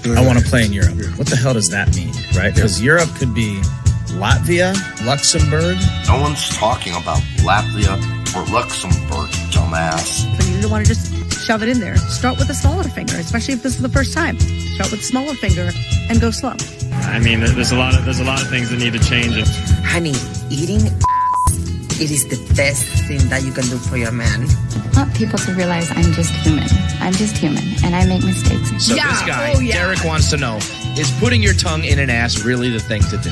I want to play in Europe. What the hell does that mean, right? Because Europe could be Latvia, Luxembourg. No one's talking about Latvia or Luxembourg, dumbass. So you don't want to just shove it in there. Start with the smaller finger, especially if this is the first time. Start with the smaller finger and go slow. I mean, there's a lot of things that need to change. Honey, eating it is the best thing that you can do for your man. I want people to realize I'm just human. I'm just human, and I make mistakes. So this guy, Derek, wants to know, is putting your tongue in an ass really the thing to do?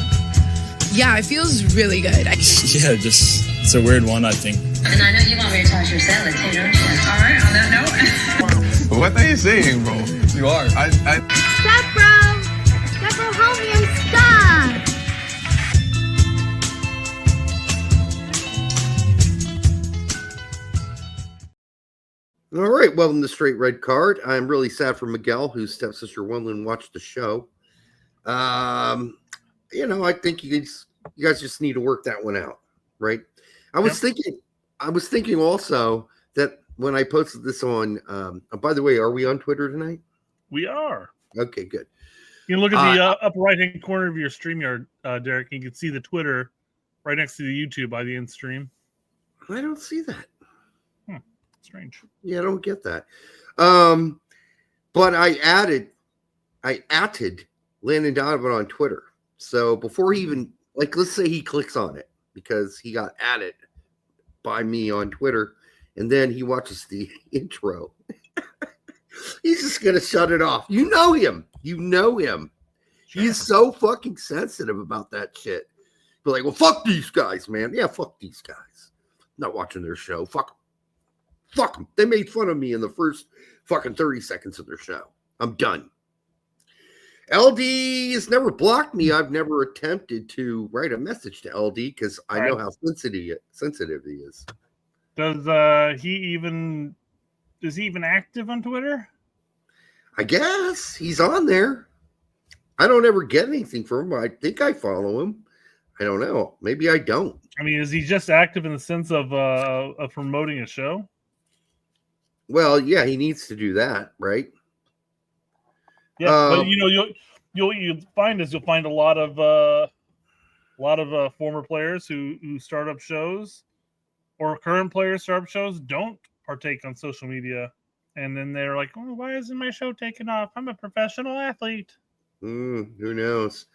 Yeah, it feels really good. Yeah, just, it's a weird one, I think. And I know you want me to toss your salad too, don't you? All right, on that note. What are you saying, bro? You are. Stop, bro! Stop, bro, help me and stop! All right, welcome to Straight Red Card. I'm really sad for Miguel, whose stepsister Wendland watched the show. I think you guys just need to work that one out, right? I was thinking also that when I posted this on, by the way, are we on Twitter tonight? We are. Okay, good. You can look at the upper right-hand corner of your StreamYard, Derek. You can see the Twitter right next to the YouTube by the end stream. I don't see that. Strange. Yeah, I don't get that. But I added Landon Donovan on Twitter. So before he even, let's say he clicks on it because he got added by me on Twitter, and then he watches the intro. He's just going to shut it off. You know him. He's so fucking sensitive about that shit. Be like, well, fuck these guys, man. Yeah, fuck these guys. Not watching their show. Fuck them. Fuck them. They made fun of me in the first fucking 30 seconds of their show. I'm done. LD has never blocked me. I've never attempted to write a message to LD because I know how sensitive he is. Is he even active on Twitter? I guess he's on there. I don't ever get anything from him. I think I follow him. I don't know. Maybe I don't. I mean, is he just active in the sense of promoting a show? Well, yeah, he needs to do that, right? Yeah, but you'll find a lot of former players who start up shows, or current players start up shows, don't partake on social media, and then they're like, "Oh, why isn't my show taking off? I'm a professional athlete." Who knows?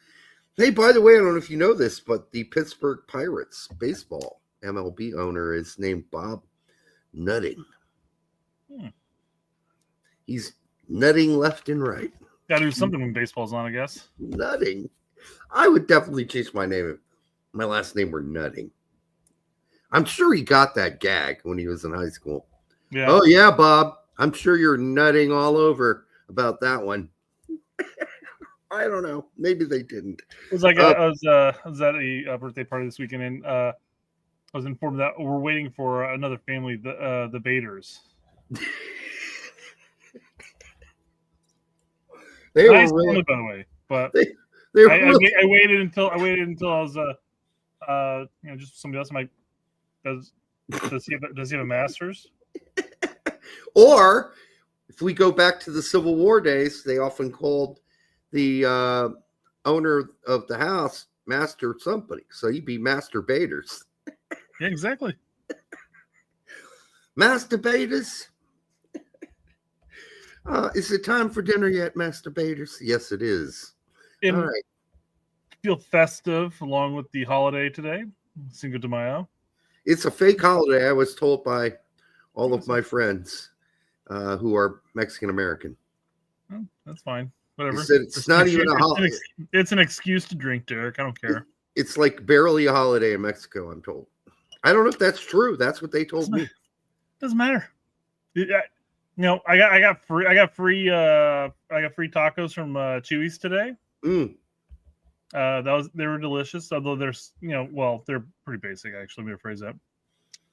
Hey, by the way, I don't know if you know this, but the Pittsburgh Pirates baseball MLB owner is named Bob Nutting. He's nutting left and right. Got to do something when baseball's on, I guess. Nutting. I would definitely change my name if my last name were Nutting. I'm sure he got that gag when he was in high school. Yeah. Oh, yeah, Bob. I'm sure you're nutting all over about that one. I don't know. Maybe they didn't. It was like I was at a birthday party this weekend, and I was informed that we're waiting for another family, the Baders. They nice were really, by the way, but I waited until I was just somebody else. I'm like, does he have a master's? Or if we go back to the Civil War days, they often called the owner of the house Master somebody, so he'd be Master Baders. Yeah, exactly. Master Baders. Is it time for dinner yet, masturbators? Yes, it is. All right. Feel festive along with the holiday today, Cinco de Mayo. It's a fake holiday, I was told by all of my friends who are Mexican American. Oh, that's fine. Whatever. It's not even a holiday. It's an excuse to drink, Derek. I don't care. It's like barely a holiday in Mexico, I'm told. I don't know if that's true. That's what they told me. Doesn't matter. I got free tacos from Chuy's today. They were delicious, although they're pretty basic actually. Let me rephrase that.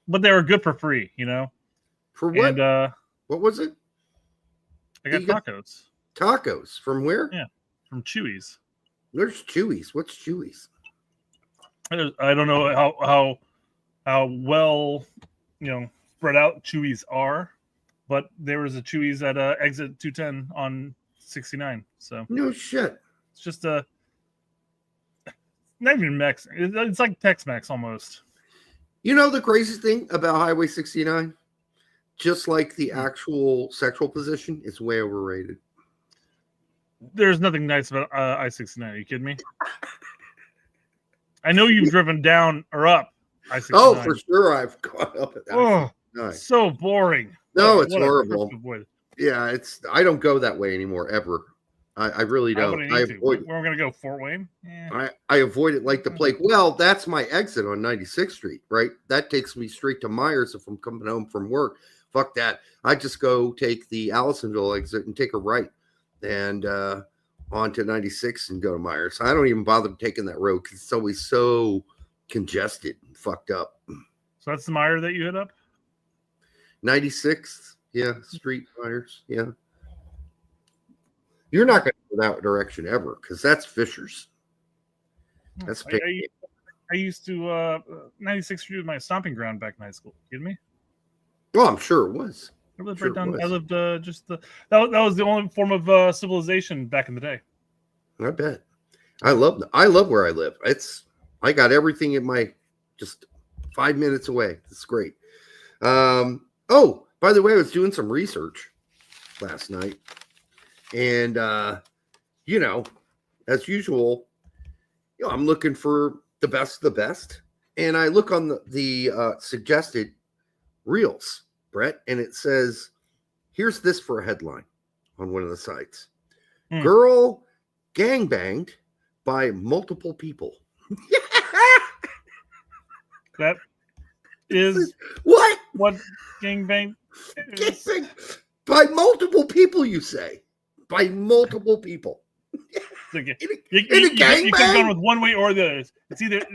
But they were good for free, For what? And, what was it? I got tacos. Tacos from where? Yeah, from Chuy's. There's Chuy's. What's Chuy's? I don't know how well spread out Chuy's are. But there was a Chuy's at exit 210 on 69. So no shit. it's just not even Mex. It's like Tex-Mex almost. You know the crazy thing about Highway 69? Just like the actual sexual position, it's way overrated. There's nothing nice about I-69. Are you kidding me? I know you've driven down or up I-69. Oh, for sure, I've gone up at that. Oh, so boring. No, it's horrible. Yeah, I don't go that way anymore ever. I really don't. I avoid. We're going to go Fort Wayne. Yeah. I avoid it like the plague. Well, that's my exit on 96th Street, right? That takes me straight to Myers if I'm coming home from work. Fuck that. I just go take the Allisonville exit and take a right and onto 96 and go to Myers. I don't even bother taking that road because it's always so congested and fucked up. So that's the Meyer that you hit up? 96th, yeah, Street Myers, yeah. You're not going to go that direction ever because that's Fisher's. That's I used to 96th Street was my stomping ground back in high school. You kidding me? Oh, I'm sure it was. I lived right down. I lived just that was the only form of civilization back in the day. I bet. I love where I live. I got everything in my just 5 minutes away. It's great. Oh, by the way, I was doing some research last night. And, as usual, I'm looking for the best of the best. And I look on the suggested reels, Brett, and it says, here's this for a headline on one of the sites. Girl gangbanged by multiple people. That is what gangbang is. Gangbang by multiple people, you say? By multiple people. You can go with one way or the other. It's either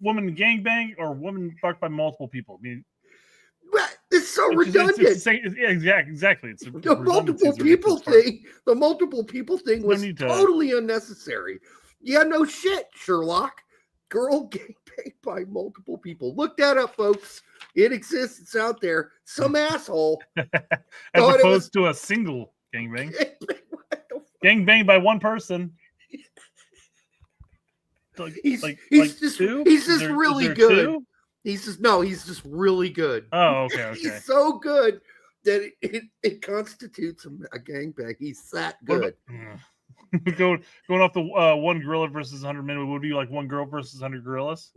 woman gangbang or woman fucked by multiple people. I mean, it's so redundant. Exactly. It's the multiple people thing. The multiple people thing was totally unnecessary. Yeah, no shit, Sherlock. Girl gangbang by multiple people. Look that up, folks. It exists. It's out there. Some asshole. As opposed to a single gangbang. Gangbang by one person. He's just really good. Two? He's just really good. Oh, okay. He's so good that it constitutes a gangbang. He's that good. Going off the one gorilla versus 100 men, would be like one girl versus 100 gorillas.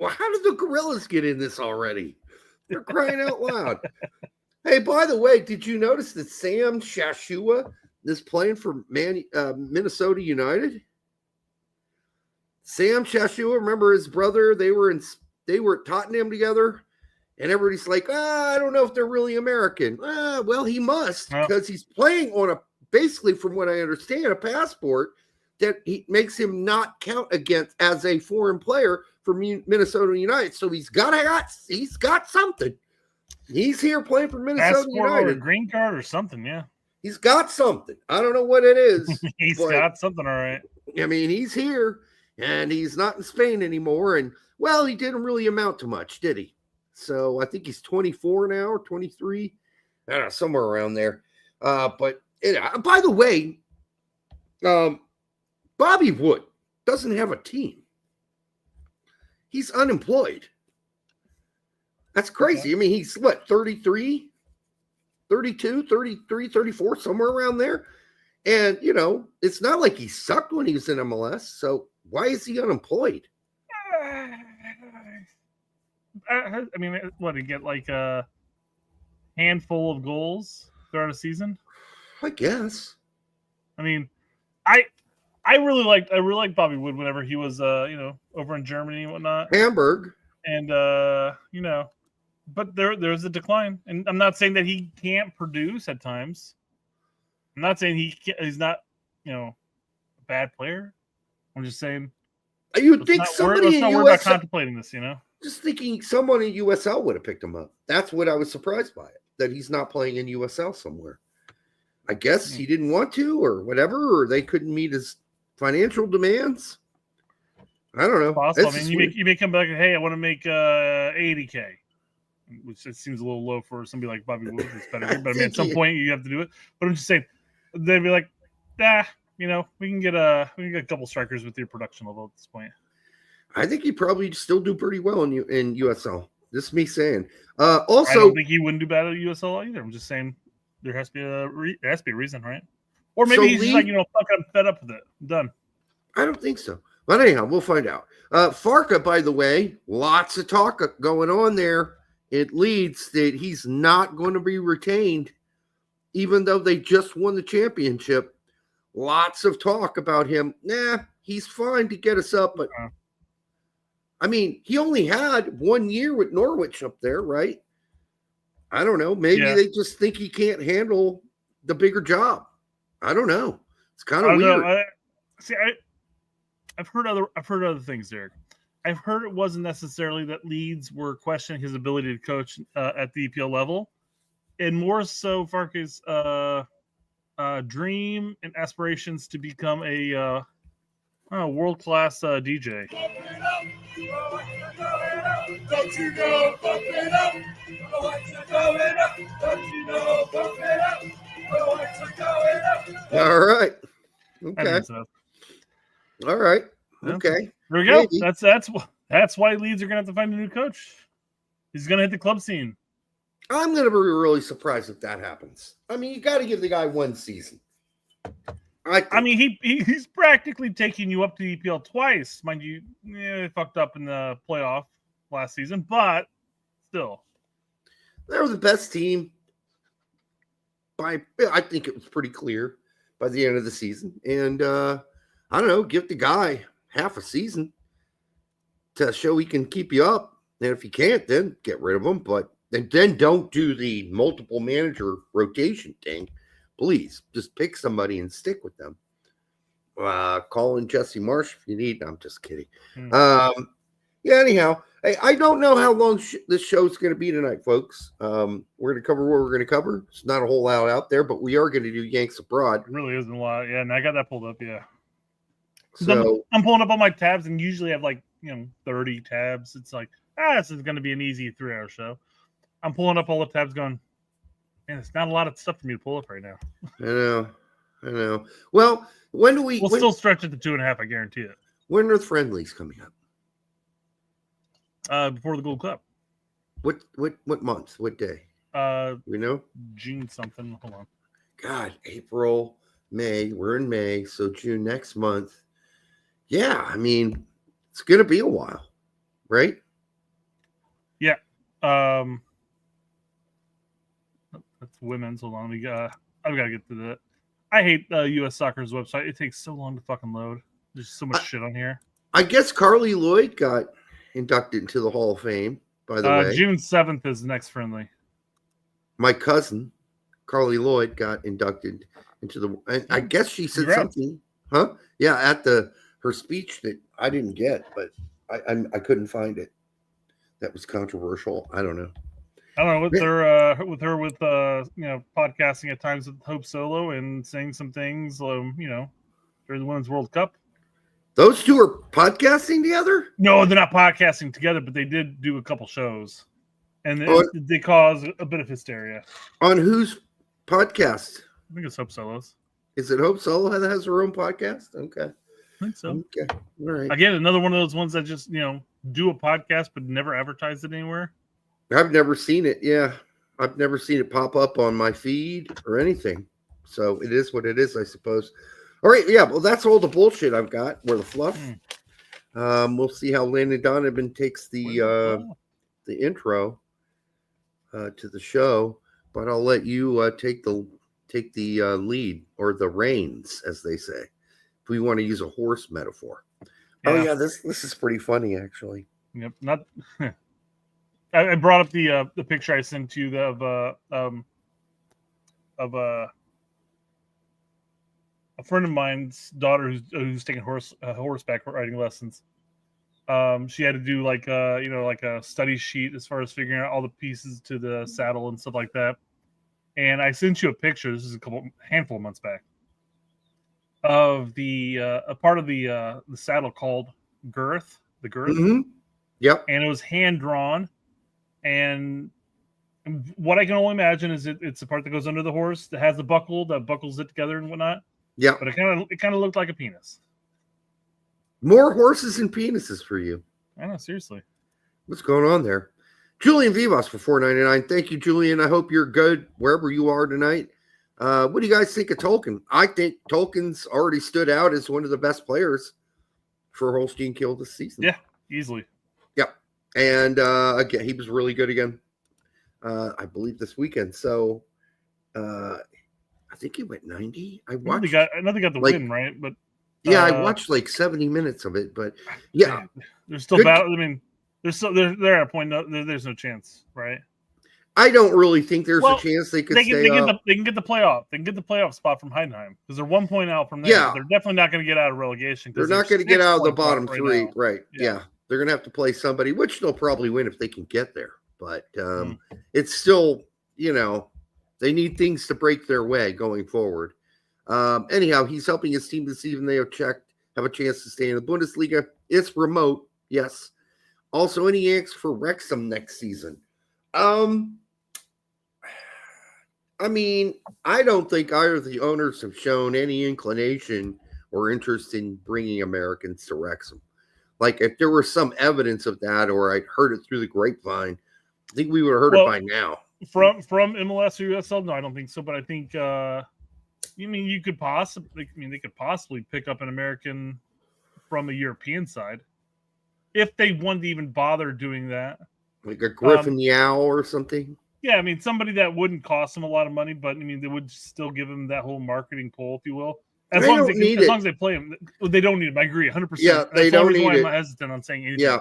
Well, how did the gorillas get in this already? They're crying out loud. Hey, by the way, did you notice that Sam Shashua is playing for Minnesota United? Sam Shashua, remember his brother? They were at Tottenham together, and everybody's like, I don't know if they're really American. Well, he must, because he's playing on basically, from what I understand, a passport that he makes him not count against as a foreign player for Minnesota United. So he's got something. He's here playing for Minnesota United. Or a green card or something, yeah. He's got something. I don't know what it is. He's got something, all right. I mean, he's here, and he's not in Spain anymore. And, well, he didn't really amount to much, did he? So I think he's 24 now or 23. I don't know, somewhere around there. But by the way, Bobby Wood doesn't have a team. He's unemployed. That's crazy. I mean, he's 33, 32, 33, 34, somewhere around there. And, it's not like he sucked when he was in MLS. So why is he unemployed? I mean, what, he get like a handful of goals throughout a season? I guess. I mean, I really liked Bobby Wood whenever he was over in Germany and whatnot. Hamburg. And but there's a decline. And I'm not saying that he can't produce at times. I'm not saying he's not, a bad player. I'm just saying you think somebody let's not worry about contemplating this, Just thinking someone in USL would have picked him up. That's what I was surprised by, that he's not playing in USL somewhere. I guess he didn't want to or whatever, or they couldn't meet his financial demands. I don't know. Possible. I mean, you may come back and, hey, I want to make $80K, which it seems a little low for somebody like Bobby Wood. It's better, but I mean, at some point you have to do it. But I'm just saying, they'd be like, we can get a couple strikers with your production level at this point. I think he probably still do pretty well in USL. This is me saying. I Also, don't think he wouldn't do bad at USL either. I'm just saying there has to be a reason, right? Or maybe he's just like, fuck, I'm fed up with it. I'm done. I don't think so. But anyhow, we'll find out. Farka, by the way, lots of talk going on there. It leads that he's not going to be retained, even though they just won the championship. Lots of talk about him. Nah, he's fine to get us up, but I mean, he only had 1 year with Norwich up there, right? I don't know. Maybe they just think he can't handle the bigger job. I don't know. It's kind of weird. I've heard other things, Derek. I've heard it wasn't necessarily that Leeds were questioning his ability to coach at the EPL level, and more so Farke's dream and aspirations to become a world-class DJ. All right. Okay. All right. Okay. There we go. Maybe. That's why Leeds are going to have to find a new coach. He's going to hit the club scene. I'm going to be really surprised if that happens. I mean, you got to give the guy 1 season. I mean, he's practically taking you up to the EPL twice. Mind you, they fucked up in the playoff last season, but still. They were the best team. I think it was pretty clear by the end of the season. And I don't know, give the guy half a season to show he can keep you up. And if he can't, then get rid of him. But then don't do the multiple manager rotation thing. Please, just pick somebody and stick with them. Call in Jesse Marsh if you need. I'm just kidding. Anyhow, I don't know how long this show's going to be tonight, folks. We're going to cover what we're going to cover. It's not a whole lot out there, but we are going to do Yanks Abroad. It really isn't a lot. Yeah, and I got that pulled up, yeah. So I'm pulling up all my tabs, and usually I have 30 tabs. It's like, this is going to be an easy 3-hour show. I'm pulling up all the tabs going, man, it's not a lot of stuff for me to pull up right now. I know. Well, when do we... We'll still stretch it to 2.5, I guarantee it. When are the friendlies coming up? Before the Gold Cup. What month? What day? We know? June something. Hold on. God, April, May. We're in May, so June next month. Yeah, I mean, it's going to be a while, right? Yeah. That's women's. Hold on. I've got to get to that. I hate U.S. Soccer's website. It takes so long to fucking load. There's so much shit on here. I guess Carly Lloyd got inducted into the Hall of Fame, by the way. June 7th is the next friendly. My cousin, Carly Lloyd, got inducted into the... I guess she said something. Huh? Yeah, at her speech that I didn't get, but I couldn't find it. That was controversial. I don't know. With podcasting at times with Hope Solo and saying some things, during the Women's World Cup. Those two are podcasting together? No, they're not podcasting together, but they did do a couple shows, and they caused a bit of hysteria. On whose podcast? I think it's Hope Solo's. Is it Hope Solo that has her own podcast? Okay, I think so. Okay, all right. Again, another one of those ones that just do a podcast but never advertise it anywhere. I've never seen it. Yeah, I've never seen it pop up on my feed or anything. So it is what it is, I suppose. All right, yeah. Well, that's all the bullshit I've got. Or the fluff. We'll see how Landon Donovan takes the intro to the show, but I'll let you take the lead, or the reins, as they say, if we want to use a horse metaphor. Yeah. Oh yeah, this is pretty funny, actually. Yep. Not. I brought up the picture I sent to you of a friend of mine's daughter who's taking horseback riding lessons. She had to do like a study sheet as far as figuring out all the pieces to the saddle and stuff like that. And I sent you a picture. This is handful of months back of a part of the saddle called girth. The girth. Mm-hmm. Yep. And it was hand drawn. And what I can only imagine is it's the part that goes under the horse that has the buckle that buckles it together and whatnot. Yeah. But it kind of looked like a penis. More horses and penises for you. I know, seriously. What's going on there? Julian Vivas for $4.99. Thank you, Julian. I hope you're good wherever you are tonight. What do you guys think of Tolkien? I think Tolkien's already stood out as one of the best players for Holstein Kiel this season. Yeah, easily. Yep. And again, he was really good again, I believe, this weekend. So I think he went 90. I watched. I know they got the win, right? But yeah, I watched like 70 minutes of it. But yeah, there's still battle. I mean, they're at a point. There's no chance, right? I don't really think there's a chance they could stay up. They can get the playoff. They can get the playoff spot from Heidenheim because they're 1 point out from there. Yeah. They're definitely not going to get out of relegation. They're not going to get out of the bottom three. Now. Right. Yeah. They're going to have to play somebody, which they'll probably win if they can get there. But it's still, they need things to break their way going forward. Anyhow, he's helping his team this season. They have a chance to stay in the Bundesliga. It's remote. Yes. Also, any Yanks for Wrexham next season? I mean, I don't think either of the owners have shown any inclination or interest in bringing Americans to Wrexham. Like, if there was some evidence of that, or I'd heard it through the grapevine, I think we would have heard it by now. From MLS or USL, no, I don't think so. But I think, they could possibly pick up an American from a European side if they wanted to even bother doing that, like a Griffin Yao or something. Yeah, I mean, somebody that wouldn't cost them a lot of money, but they would still give them that whole marketing pull, if you will. As long as they play him, they don't need him. I agree 100%. Yeah, they don't need it. I'm hesitant on saying anything. Yeah.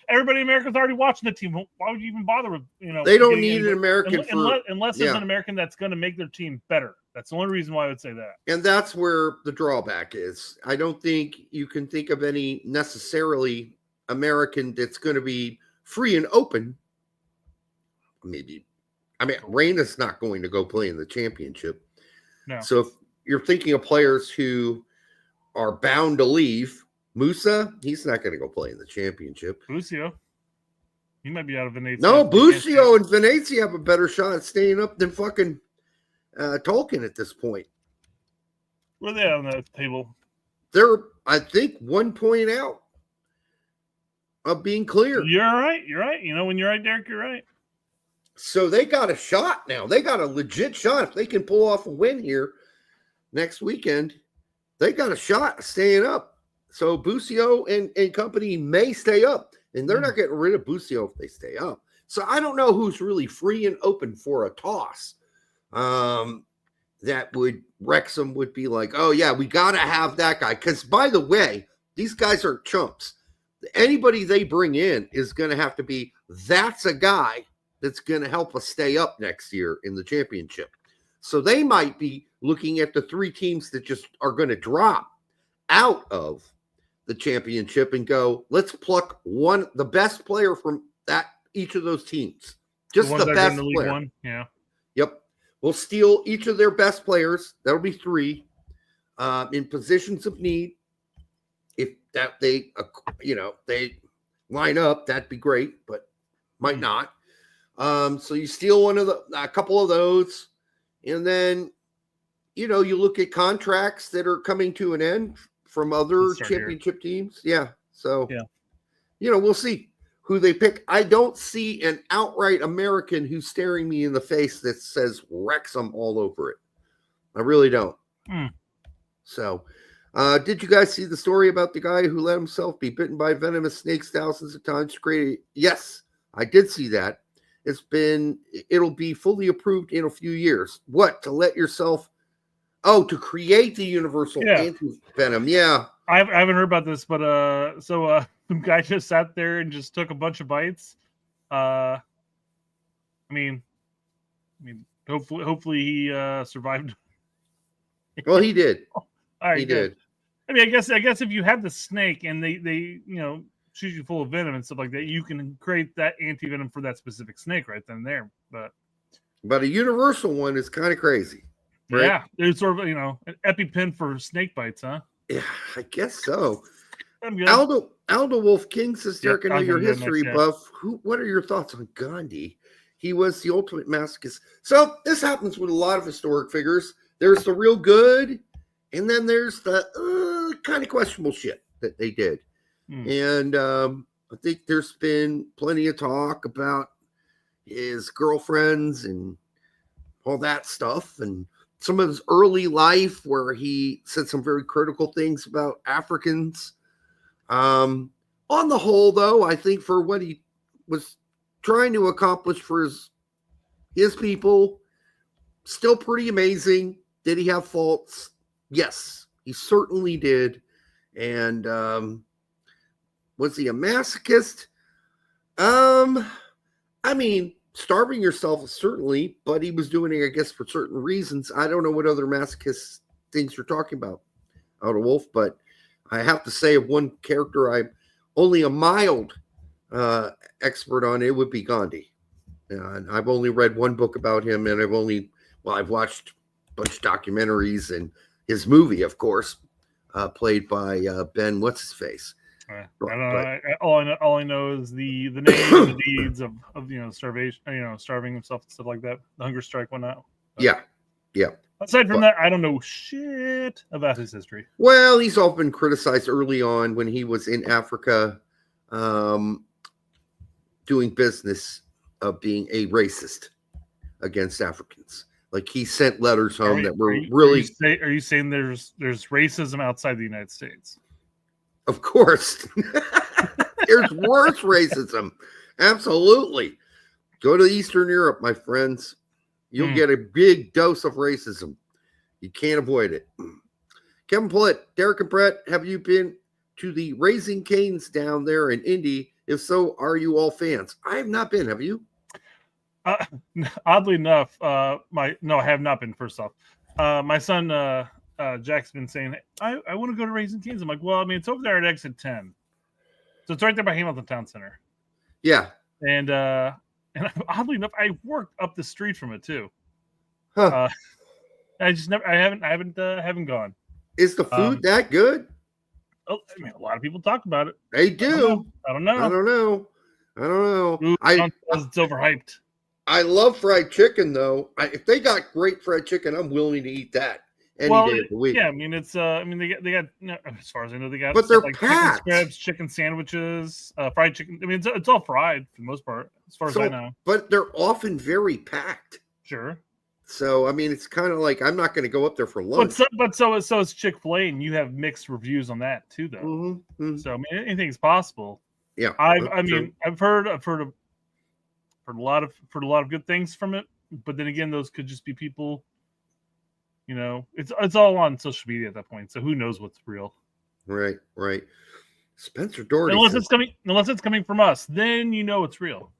Everybody in America's already watching the team. Why would you even bother with, They don't need an American unless there's an American that's going to make their team better. That's the only reason why I would say that. And that's where the drawback is. I don't think you can think of any necessarily American that's going to be free and open. Maybe. I mean, Reyna's not going to go play in the championship. No. So if you're thinking of players who are bound to leave, Musa, he's not going to go play in the championship. Busio, he might be out of Venezia. No, Busio and Venezia have a better shot at staying up than fucking Tolkien at this point. Where are they on the table? They're, I think, 1 point out of being clear. You're right. You're right. When you're right, Derek, you're right. So they got a shot now. They got a legit shot. If they can pull off a win here next weekend, they got a shot of staying up. So Busio and company may stay up, and they're not getting rid of Busio if they stay up. So I don't know who's really free and open for a toss. Wrexham would be like, oh yeah, we got to have that guy. Because by the way, these guys are chumps. Anybody they bring in is going to have to be, that's a guy that's going to help us stay up next year in the championship. So they might be looking at the three teams that just are going to drop out of the championship and go, let's pluck the best player from each of those teams. Just the best player. One. Yeah. Yep. We'll steal each of their best players. That'll be three in positions of need. If that they line up, that'd be great, but might not. So you steal a couple of those, and then, you look at contracts that are coming to an end from other championship teams. Yeah. So, we'll see who they pick. I don't see an outright American who's staring me in the face that says Wrexham all over it. I really don't. So, did you guys see the story about the guy who let himself be bitten by venomous snakes thousands of times? Yes, I did see that. It'll be fully approved in a few years. What? To let yourself, to create the universal anti-venom. Yeah. I haven't heard about this, but the guy just sat there and just took a bunch of bites. Hopefully he survived. Well, he did. All right, he did. I mean, I guess if you have the snake and they shoot you full of venom and stuff like that, you can create that anti-venom for that specific snake right then and there. But a universal one is kind of crazy. Right? Yeah, there's sort of an EpiPen for snake bites, huh? Yeah, I guess so. Aldo Wolf King says, Derek, I know your history buff. What are your thoughts on Gandhi? He was the ultimate masochist. So this happens with a lot of historic figures. there's the real good, and then there's the kind of questionable shit that they did. And I think there's been plenty of talk about his girlfriends and all that stuff, and some of his early life where he said some very critical things about Africans. On the whole, though, I think for what he was trying to accomplish for his people, still pretty amazing. Did he have faults? Yes, he certainly did. And was he a masochist? I mean, starving yourself certainly, but he was doing it, I guess, for certain reasons. I don't know what other masochist things you're talking about, Outer Wolf, but I have to say, of one character I'm only a mild expert on, it would be Gandhi. And I've only read one book about him, and I've watched a bunch of documentaries and his movie, of course, played by Ben What's-His-Face. I don't know. All I know is the name and the deeds of starvation, starving himself and stuff like that. The hunger strike went out. Yeah. Aside from that, I don't know shit about his history. Well, he's often criticized early on when he was in Africa, doing business, of being a racist against Africans. Like, he sent letters home that were really. Are you saying there's racism outside the United States? Of course. There's worse racism. Absolutely. Go to Eastern Europe, my friends. You'll get a big dose of racism. You can't avoid it. Kevin Pollitt, Derek and Brett, have you been to the Raising Cane's down there in Indy? If so, are you all fans? I have not been. Have you? Oddly enough, I have not been, first off. My son, Jack's been saying, I want to go to Raising Cane's. I'm like, well, I mean, it's over there at exit 10. So it's right there by Hamilton Town Center. Yeah. And oddly enough, I worked up the street from it too. Huh. I haven't gone. Is the food that good? Oh, I mean, a lot of people talk about it. They do. I don't know. Ooh, it's overhyped. I love fried chicken, though. If they got great fried chicken, I'm willing to eat that any day of the week. Yeah, I mean, it's. I mean, they got. As far as I know, they got. But they're like packed. Chicken strips, chicken sandwiches, fried chicken. I mean, it's all fried for the most part, as far as I know. But they're often very packed. Sure. So I mean, it's kind of like I'm not going to go up there for lunch. But so is Chick-fil-A, and you have mixed reviews on that too, though. Mm-hmm. So I mean, anything's possible. Yeah. I've heard a lot of good things from it, but then again, those could just be people. It's all on social media at that point, so who knows what's real? Right. Spencer Doherty, unless it's coming from us, then it's real.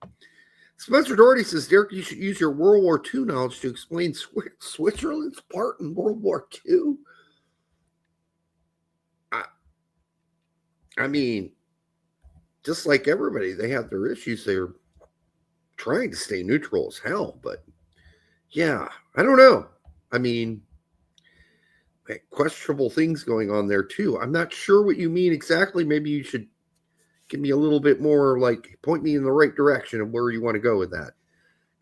Spencer Doherty says, Derek, you should use your World War II knowledge to explain Switzerland's part in World War II. I mean, just like everybody, they have their issues. They're trying to stay neutral as hell, but yeah, I don't know. I mean, questionable things going on there too. I'm not sure what you mean exactly. Maybe you should give me a little bit more, like, point me in the right direction of where you want to go with that.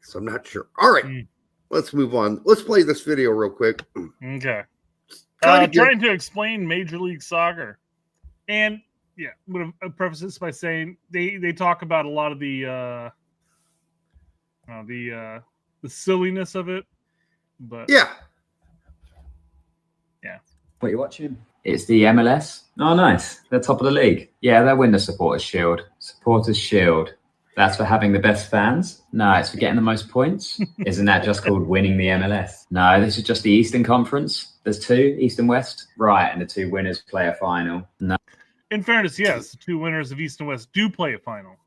So I'm not sure. All right, let's move on. Let's play this video real quick. Okay. Trying to explain Major League Soccer. And yeah, I'm going to preface this by saying they talk about a lot of the silliness of it. But yeah. What are you watching? It's the MLS. Oh, nice. They're top of the league. Yeah, they'll win the Supporters' Shield. Supporters' Shield. That's for having the best fans? No, it's for getting the most points. Isn't that just called winning the MLS? No, this is just the Eastern Conference. There's two, East and West. Right, and the two winners play a final. No. In fairness, yes, the two winners of East and West do play a final.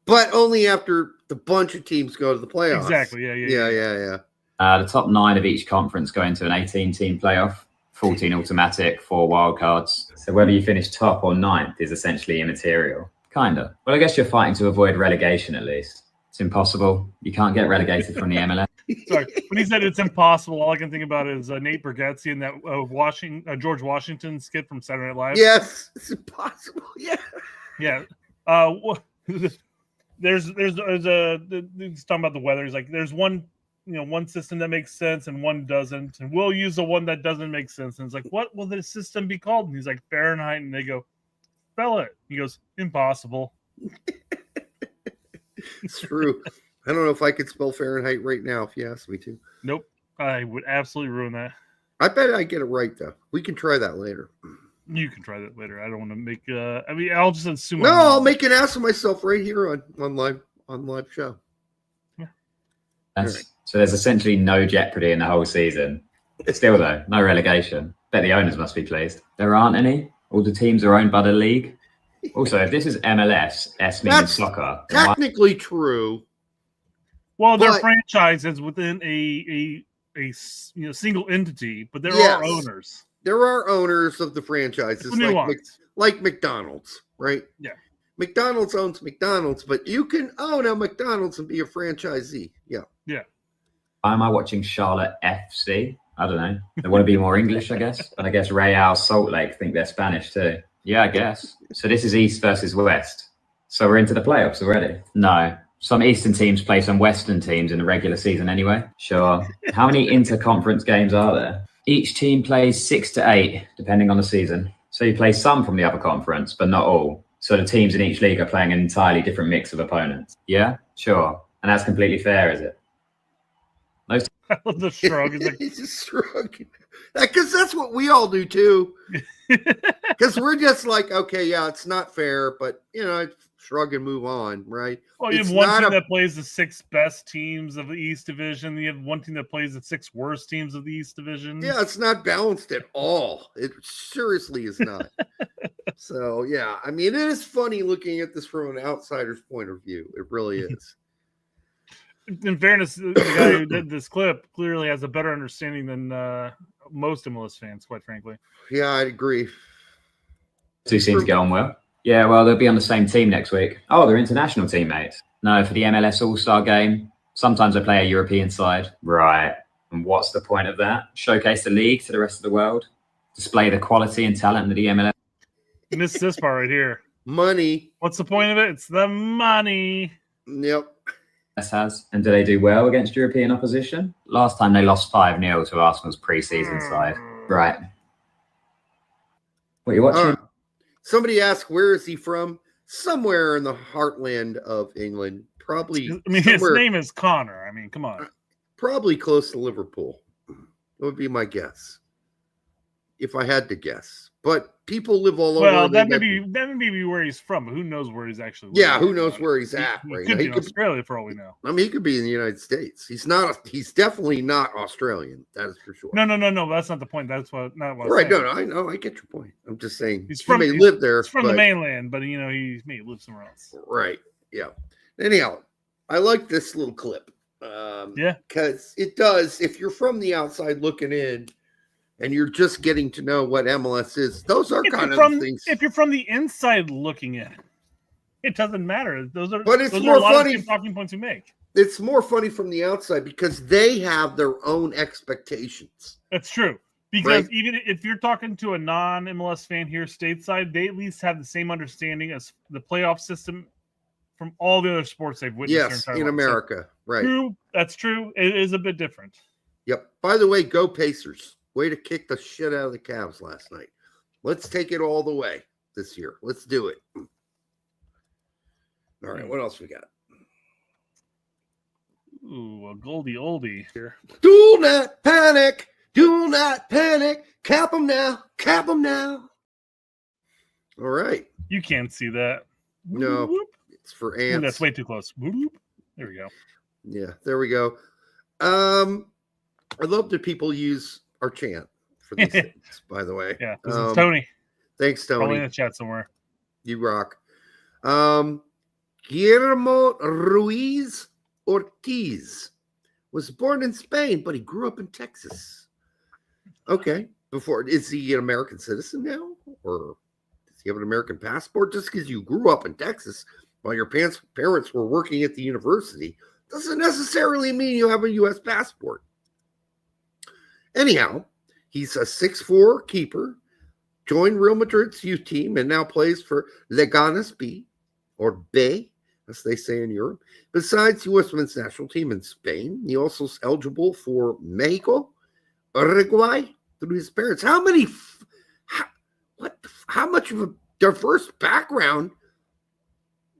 But only after the bunch of teams go to the playoffs. Exactly, yeah. The top 9 of each conference go into an 18-team playoff. 14 automatic, 4 wild cards. So whether you finish top or 9th is essentially immaterial. Kinda. Well, I guess you're fighting to avoid relegation at least. It's impossible. You can't get relegated from the MLS. Sorry, when he said it's impossible, all I can think about is Nate Bargatze and that George Washington skit from Saturday Night Live. Yes, it's impossible. Yeah. Yeah. There's he's talking about the weather. He's like, there's one one system that makes sense and one doesn't, and we'll use the one that doesn't make sense. And it's like, what will this system be called? And he's like, Fahrenheit. And they go, spell it. He goes, impossible. It's true. I don't know if I could spell Fahrenheit right now if you asked me to. Nope. I would absolutely ruin that. I bet I get it right, though. We can try that later. You can try that later. I don't want to make. I'll just assume. No, I'll make an ass of myself right here on live show. Yeah. Right. So there's essentially no jeopardy in the whole season. Still, though, no relegation. Bet the owners must be pleased. There aren't any. All the teams are owned by the league. Also, if this is MLS, S means soccer. Technically true. Well, they're franchises within a single entity, but there are owners. There are owners of the franchises, like McDonald's, right? Yeah. McDonald's owns McDonald's, but you can own a McDonald's and be a franchisee. Yeah. Yeah. Why am I watching Charlotte FC? I don't know. They want to be more English, I guess. And I guess Real Salt Lake think they're Spanish too. Yeah, I guess. So this is East versus West. So we're into the playoffs already? No. Some Eastern teams play some Western teams in the regular season anyway. Sure. How many inter-conference games are there? Each team plays 6 to 8, depending on the season. So you play some from the other conference, but not all. So the teams in each league are playing an entirely different mix of opponents. Yeah? Sure. And that's completely fair, is it? I love the shrug. He's just shrugging. Because that's what we all do, too. Because we're just like, okay, yeah, it's not fair, but, shrug and move on, right? Well, you have one team that plays the 6 best teams of the East Division. You have one team that plays the 6 worst teams of the East Division. Yeah, it's not balanced at all. It seriously is not. So, yeah, I mean, it is funny looking at this from an outsider's point of view. It really is. In fairness, the guy who did this clip clearly has a better understanding than most MLS fans, quite frankly. Yeah, I'd agree. Two seems to get on well. Yeah, well, they'll be on the same team next week. Oh, they're international teammates. No, for the MLS All-Star game, sometimes they play a European side. Right. And what's the point of that? Showcase the league to the rest of the world? Display the quality and talent of the MLS? You missed this part right here. Money. What's the point of it? It's the money. Yep. Has. And do they do well against European opposition? Last time they lost 5-0 to Arsenal's pre-season side. Right. What are you watching? Somebody asked, where is he from? Somewhere in the heartland of England. Probably. I mean, his name is Connor. I mean, come on. Probably close to Liverpool. That would be my guess. If I had to guess. But people live all over. Well, that may be where he's from, but who knows where he's actually living. Yeah, who knows where he's at right now. He could be in Australia for all we know. I mean, he could be in the United States. He's definitely not Australian. That is for sure. No. That's not the point. That's not what right. No, I know. I get your point. I'm just saying he may live there. He's from the mainland, but he may live somewhere else. Right. Yeah. Anyhow, I like this little clip. Because it does. If you're from the outside looking in, and you're just getting to know what MLS is, those are kind of things. If you're from the inside looking in, it doesn't matter. Those are more funny talking points you make. It's more funny from the outside because they have their own expectations. That's true. Because even if you're talking to a non-MLS fan here stateside, they at least have the same understanding as the playoff system from all the other sports they've witnessed. Yes, in America. Right. True. That's true. It is a bit different. Yep. By the way, go Pacers. Way to kick the shit out of the Cavs last night. Let's take it all the way this year. Let's do it. All right, what else we got? Ooh, a Goldie oldie here. Do not panic. Do not panic. Cap them now. Cap them now. All right. You can't see that. No, it's for ants. That's way too close. There we go. Yeah, there we go. I love that people use our chant for these things, by the way. Yeah, this is Tony. Thanks, Tony. Probably in the chat somewhere. You rock. Guillermo Ruiz Ortiz was born in Spain, but he grew up in Texas. Okay. Is he an American citizen now? Or does he have an American passport? Just because you grew up in Texas while your parents were working at the university doesn't necessarily mean you have a U.S. passport. Anyhow, he's a 6'4" keeper, joined Real Madrid's youth team, and now plays for Leganes B, or B, as they say in Europe. Besides U.S. men's national team in Spain, he also is eligible for Mexico, Uruguay through his parents. How much of a diverse background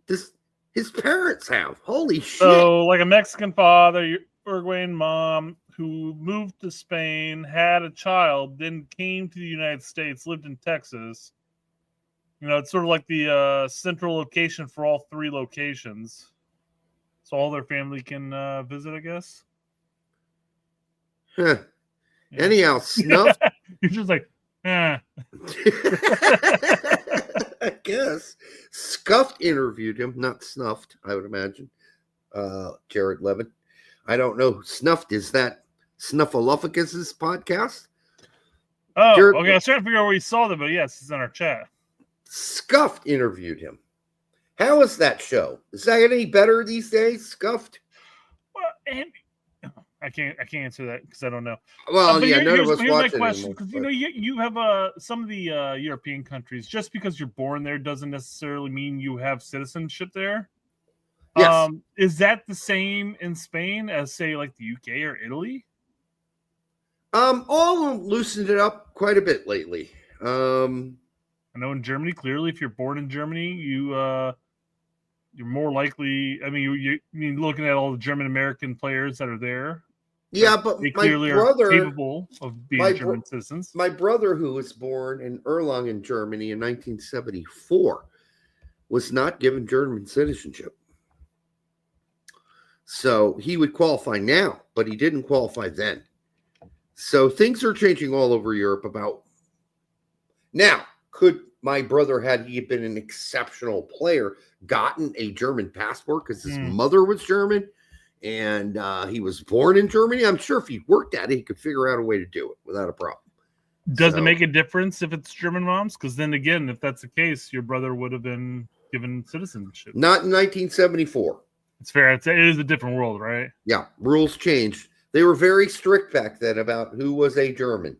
does his parents have? Holy shit. So, like a Mexican father, Uruguayan mom who moved to Spain, had a child, then came to the United States, lived in Texas. You know, it's sort of like the central location for all three locations. So all their family can visit, I guess. Huh. Yeah. Anyhow, Snuff. You're just like, eh. I guess. Scuffed interviewed him, not Snuffed, I would imagine. Jared Levin. I don't know. Snuffed, is that Snuffleupagus' podcast? Oh, Jared, okay. I was trying to figure out where you saw them, but yes, it's in our chat. Scuffed interviewed him. How is that show? Is that any better these days? Scuffed? Well, and I can't answer that because I don't know. Well, yeah, none of us watch it anymore. Because you have some of the European countries. Just because you're born there doesn't necessarily mean you have citizenship there. Yes. Is that the same in Spain as, say, like the UK or Italy? All of them loosened it up quite a bit lately. I know in Germany, clearly, if you're born in Germany, you're more likely. I mean, you looking at all the German American players that are there. Yeah, but they my clearly brother are capable of being German citizens. My brother, who was born in Erlangen, Germany, in 1974, was not given German citizenship. So he would qualify now, but he didn't qualify then. So things are changing all over Europe about now. Could my brother, had he been an exceptional player, gotten a German passport because his mother was German and he was born in Germany? I'm sure if he worked at it, he could figure out a way to do it without a problem. Does it make a difference if it's German moms? Because then again, if that's the case, your brother would have been given citizenship. Not in 1974. It's fair. It is a different world, right? Yeah, rules changed. They were very strict back then about who was a German.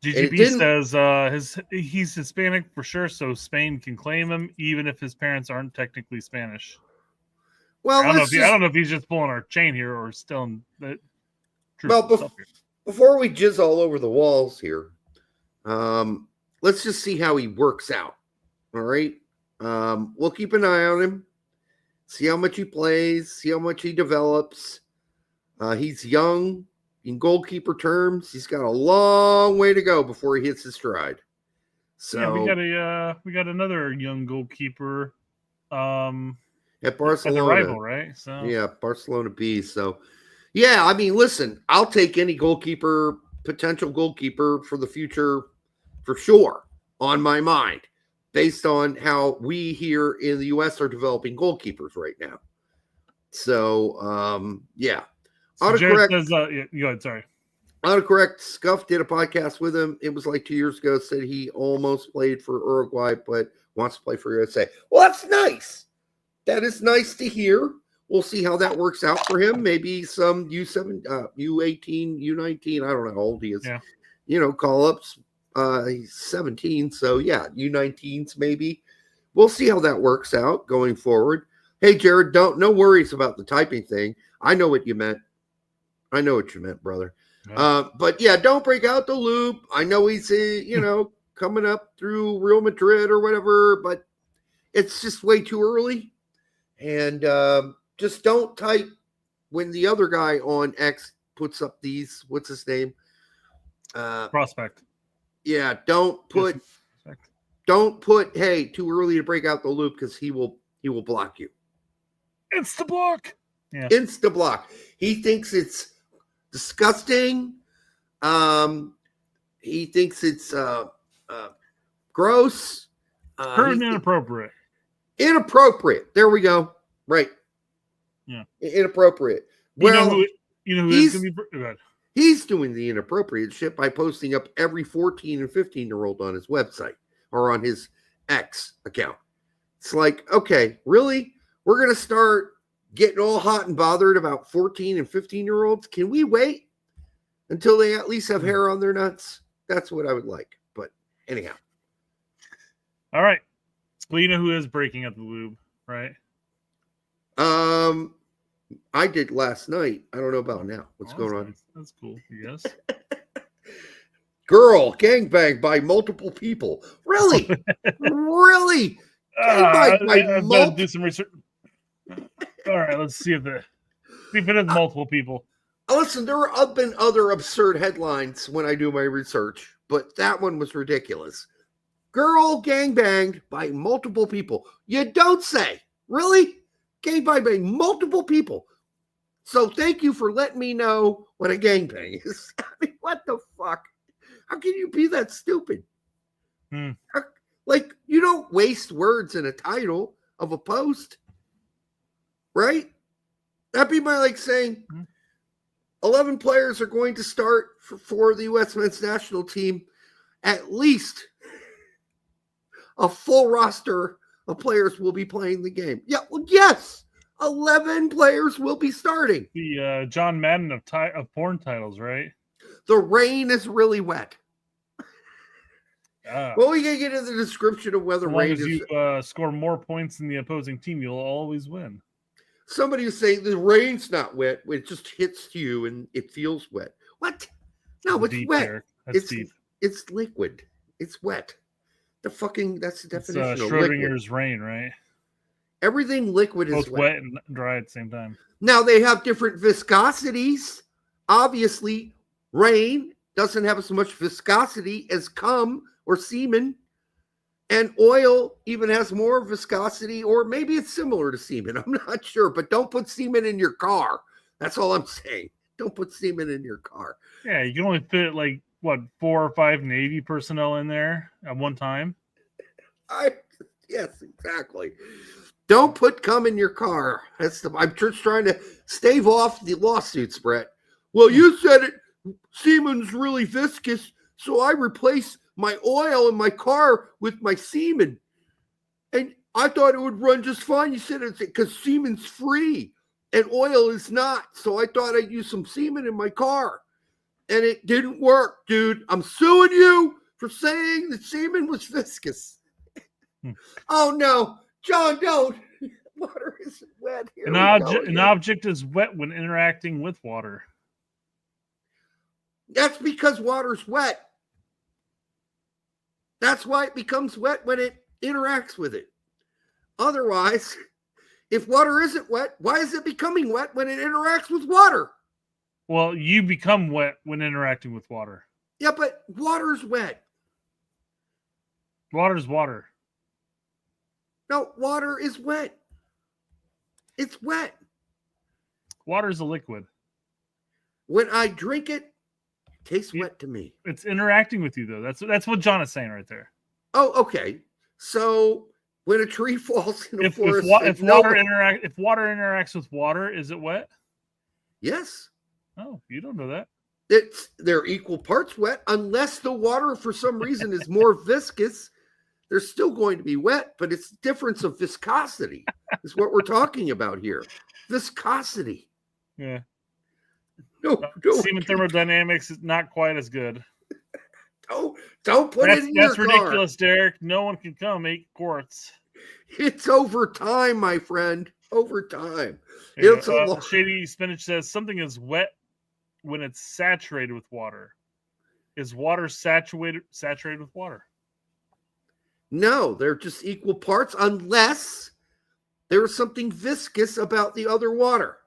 GGB says he's Hispanic for sure, so Spain can claim him even if his parents aren't technically Spanish. Well, I don't know if he's just pulling our chain here or still in the truth. Well, before we jizz all over the walls here, let's just see how he works out. All right, we'll keep an eye on him, see how much he plays, see how much he develops. He's young. In goalkeeper terms, he's got a long way to go before he hits his stride. So yeah, we got another young goalkeeper at Barcelona, at the rival, right? So yeah, Barcelona B. So yeah, I mean, listen, I'll take any potential goalkeeper for the future for sure on my mind, based on how we here in the U.S. are developing goalkeepers right now. So yeah. Autocorrect says, go ahead, sorry. Autocorrect, Scuff did a podcast with him. It was like 2 years ago. Said he almost played for Uruguay, but wants to play for USA. Well, that's nice. That is nice to hear. We'll see how that works out for him. Maybe some U7, U18, U19. I don't know how old he is. Yeah. Call ups. He's 17. So yeah, U19s maybe. We'll see how that works out going forward. Hey, Jared, no worries about the typing thing. I know what you meant. I know what you meant, brother. Yeah. But yeah, don't break out the loop. I know he's, coming up through Real Madrid or whatever, but it's just way too early. And just don't type when the other guy on X puts up these, what's his name? Prospect. Yeah, don't put, hey, too early to break out the loop because he will block you. Insta block. Yeah. Insta block. He thinks it's disgusting. He thinks it's gross. Inappropriate. Inappropriate. There we go. Right. Yeah. Inappropriate. You know who is going to be good. He's doing the inappropriate shit by posting up every 14 and 15-year-old on his website or on his X account. It's like, okay, really? We're going to start getting all hot and bothered about 14 and 15-year-olds? Can we wait until they at least have hair on their nuts? That's what I would like. But anyhow. All right. Well, you know who is breaking up the lube, right? I did last night. I don't know about now. What's going on? Nice. That's cool. Yes. Girl gangbang by multiple people. Really? Really? I better do some research. All right, let's see if it is multiple people. Listen, there have been other absurd headlines when I do my research, but that one was ridiculous. Girl gangbanged by multiple people. You don't say. Really? Gangbang by multiple people. So thank you for letting me know what a gangbang is. I mean, what the fuck? How can you be that stupid? Like, you don't waste words in a title of a post, right? That'd be my saying 11 players are going to start for the U.S. men's national team. At least a full roster of players will be playing the game. Yeah, well, yes, 11 players will be starting. The John Madden of porn titles, right? The rain is really wet. Well, we can get into the description of whether rain is. As you score more points than the opposing team, you'll always win. Somebody was saying the rain's not wet; it just hits you and it feels wet. What? No, it's wet. It's liquid. It's wet. That's the definition of Schrodinger's liquid. rain, right? Everything liquid is both wet and dry at the same time. Now they have different viscosities. Obviously, rain doesn't have as much viscosity as cum or semen, and oil even has more viscosity, or maybe it's similar to semen. I'm not sure, but don't put semen in your car. That's all I'm saying. Don't put semen in your car. Yeah, you can only fit 4 or 5 Navy personnel in there at one time. Yes, exactly. Don't put cum in your car. I'm just trying to stave off the lawsuits, Brett. Well, you said it. Semen's really viscous, so I replaced my oil in my car with my semen, and I thought it would run just fine. You said it's because semen's free and oil is not, so I thought I'd use some semen in my car, and it didn't work, dude. I'm suing you for saying that semen was viscous. Oh no, John, don't. Water isn't wet here. An object is wet when interacting with water. That's because water's wet. That's why it becomes wet when it interacts with it. Otherwise, if water isn't wet, why is it becoming wet when it interacts with water? Well, you become wet when interacting with water. Yeah, but water's wet. Water's water. No, water is wet. It's wet. Water's a liquid. When I drink it, it tastes wet to me. It's interacting with you, though. That's what John is saying right there. Oh, okay. So when a tree falls in a forest, if water interacts with water, is it wet? Yes. Oh, you don't know that. They're equal parts wet, unless the water for some reason is more viscous. They're still going to be wet, but it's the difference of viscosity is what we're talking about here. Viscosity. Yeah. No. Semen thermodynamics is not quite as good. Don't put it in your car. That's ridiculous, Derek. No one can come 8 quarts. It's over time, my friend. Over time. Yeah, Shady Spinach says something is wet when it's saturated with water. Is water saturated with water? No, they're just equal parts unless there is something viscous about the other water.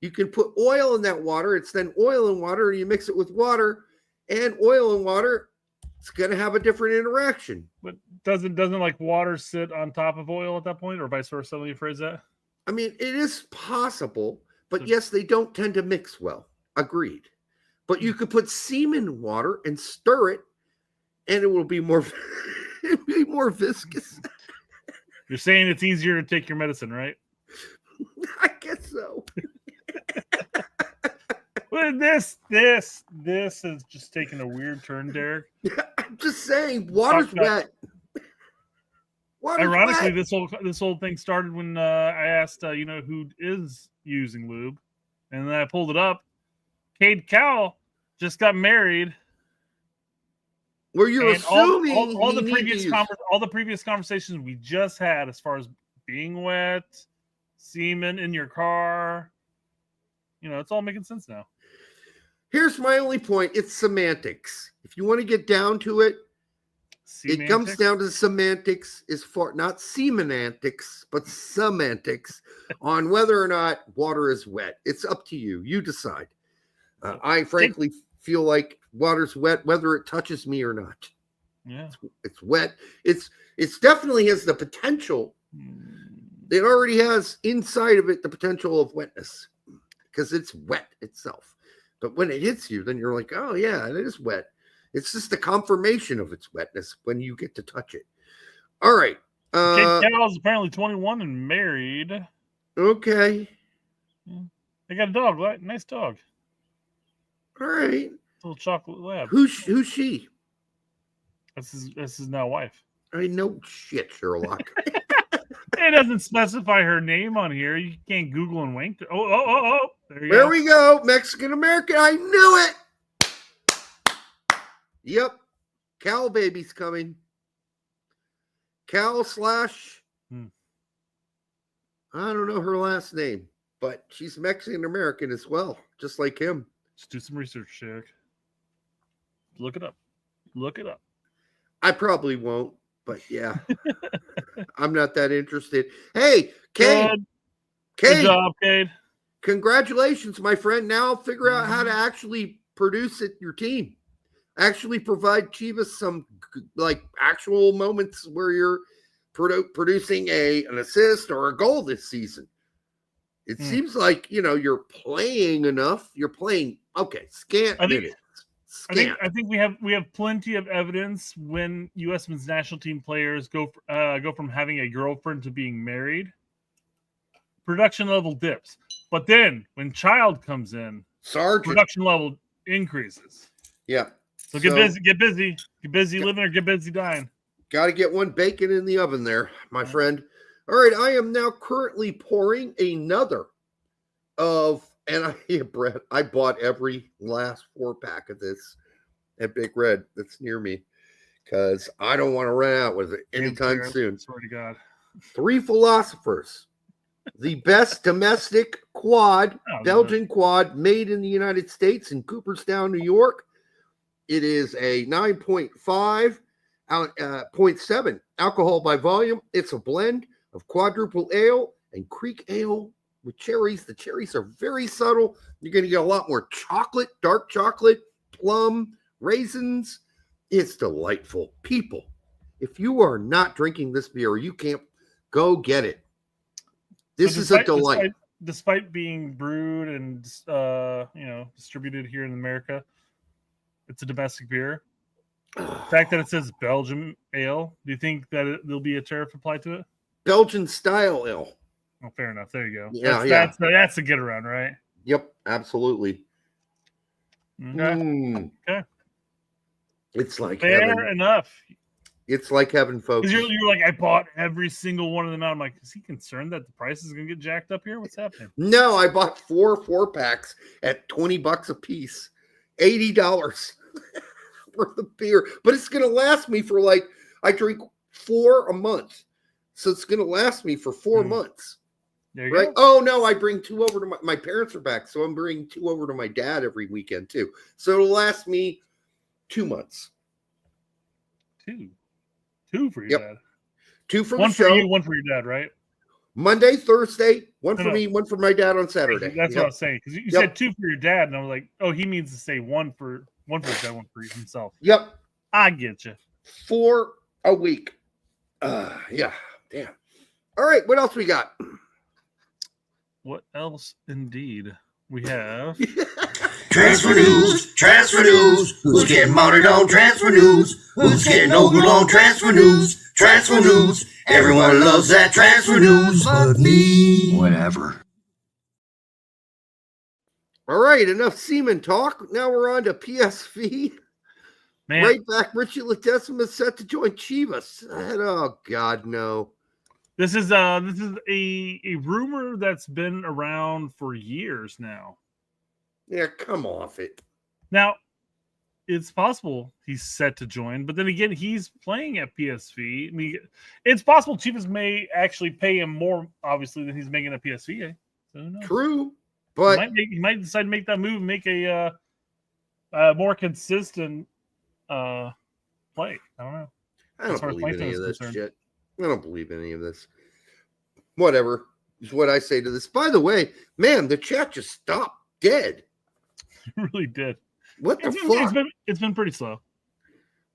You can put oil in that water. It's then oil and water, and you mix it with water, and oil and water, it's going to have a different interaction. But doesn't water sit on top of oil at that point, or vice versa? Let me phrase that. I mean, it is possible, but yes, they don't tend to mix well. Agreed. But you could put semen in water and stir it, and it will be more viscous. You're saying it's easier to take your medicine, right? I guess so. Well, this is just taking a weird turn, Derek. I'm just saying, water's wet. Ironically, this whole thing started when I asked, who is using lube, and then I pulled it up. Cade Cowell just got married. Where you're assuming all the previous conversations we just had, as far as being wet, semen in your car. It's all making sense now. Here's my only point. It's semantics. If you want to get down to it, it comes down to semantics not semantics, but semantics on whether or not water is wet. It's up to you. You decide. I frankly feel like water's wet, whether it touches me or not. Yeah. It's wet. It's definitely has the potential. It already has inside of it the potential of wetness because it's wet itself. But when it hits you, then you're like, oh yeah, it is wet. It's just the confirmation of its wetness when you get to touch it. All right. Cal's apparently 21 and married. Okay. They got a dog. Nice dog. All right. Little chocolate lab. Who's she? That's his now wife. I know shit, Sherlock. It doesn't specify her name on here. You can't Google and wink. Oh. There we go. Mexican American. I knew it. Yep. Cal baby's coming. Cal / I don't know her last name, but she's Mexican American as well, just like him. Just do some research, Jack. Look it up. I probably won't, but yeah. I'm not that interested. Hey, Cade. Good job, Cade. Congratulations, my friend. Now figure out how to actually produce your team. Actually provide Chivas some actual moments where you're producing an assist or a goal this season. It seems like, you're playing enough. You're playing, scant minutes. I think we have plenty of evidence when U.S. men's national team players go from having a girlfriend to being married. Production level dips. But then when child comes in, production level increases. Yeah. So get busy living or get busy dying. Got to get one bacon in the oven there, my friend. All right, I am now currently pouring another Brett, I bought every last 4-pack of this at Big Red that's near me because I don't want to run out with it anytime soon. Swear to God. 3 Philosophers, the best domestic quad, Belgian quad made in the United States in Cooperstown, New York. It is a 9.5, 0.7 alcohol by volume. It's a blend of quadruple ale and Creek ale with cherries. The cherries are very subtle. You're going to get a lot more chocolate, dark chocolate, plum, raisins. It's delightful. People, if you are not drinking this beer, you can't go get it. This is a delight. Despite being brewed and distributed here in America, it's a domestic beer. The fact that it says Belgian ale, do you think that there'll be a tariff applied to it? Belgian style ale. Oh, fair enough. There you go. Yeah, that's a get around, right? Yep, absolutely. Okay. Okay. It's like fair heaven. Enough. It's like heaven, folks. Because you're like, I bought every single one of them out. I'm like, is he concerned that the price is going to get jacked up here? What's happening? No, I bought 4-packs at $20 a piece, $80 worth of beer. But it's going to last me for I drink 4 a month. So it's going to last me for 4 months. There you right? go. Oh, no, I bring 2 over to my parents are back. So I'm bringing 2 over to my dad every weekend too. So it'll last me 2 months. 2 for your dad. 2 for one the show. For you, 1 for your dad, right? Monday, Thursday, 1 for me, 1 for my dad on Saturday. That's what I was saying. Because you said 2 for your dad, and I was like, oh, he means to say 1 for his dad, 1 for himself. Yep. I get you. 4 a week. Yeah. Damn. All right. What else we got? What else indeed? We have Transfer news, transfer news. Who's getting mounted on transfer news? Who's getting over on transfer news? Transfer news. Everyone loves that transfer news but me. Whatever. All right, enough semen talk. Now we're on to PSV. Man. Right back, Richie Ledesma is set to join Chivas. Oh God, no. This is a rumor that's been around for years now. Yeah, come off it. Now, it's possible he's set to join, but then again, he's playing at PSV. I mean, it's possible Chivas may actually pay him more, obviously, than he's making at PSV. So who knows? True, but he might decide to make that move, and make a more consistent play. I don't know. I don't believe any of this shit. I don't believe any of this. Whatever is what I say to this. By the way, man, the chat just stopped dead. It really did. What the fuck? It's been pretty slow.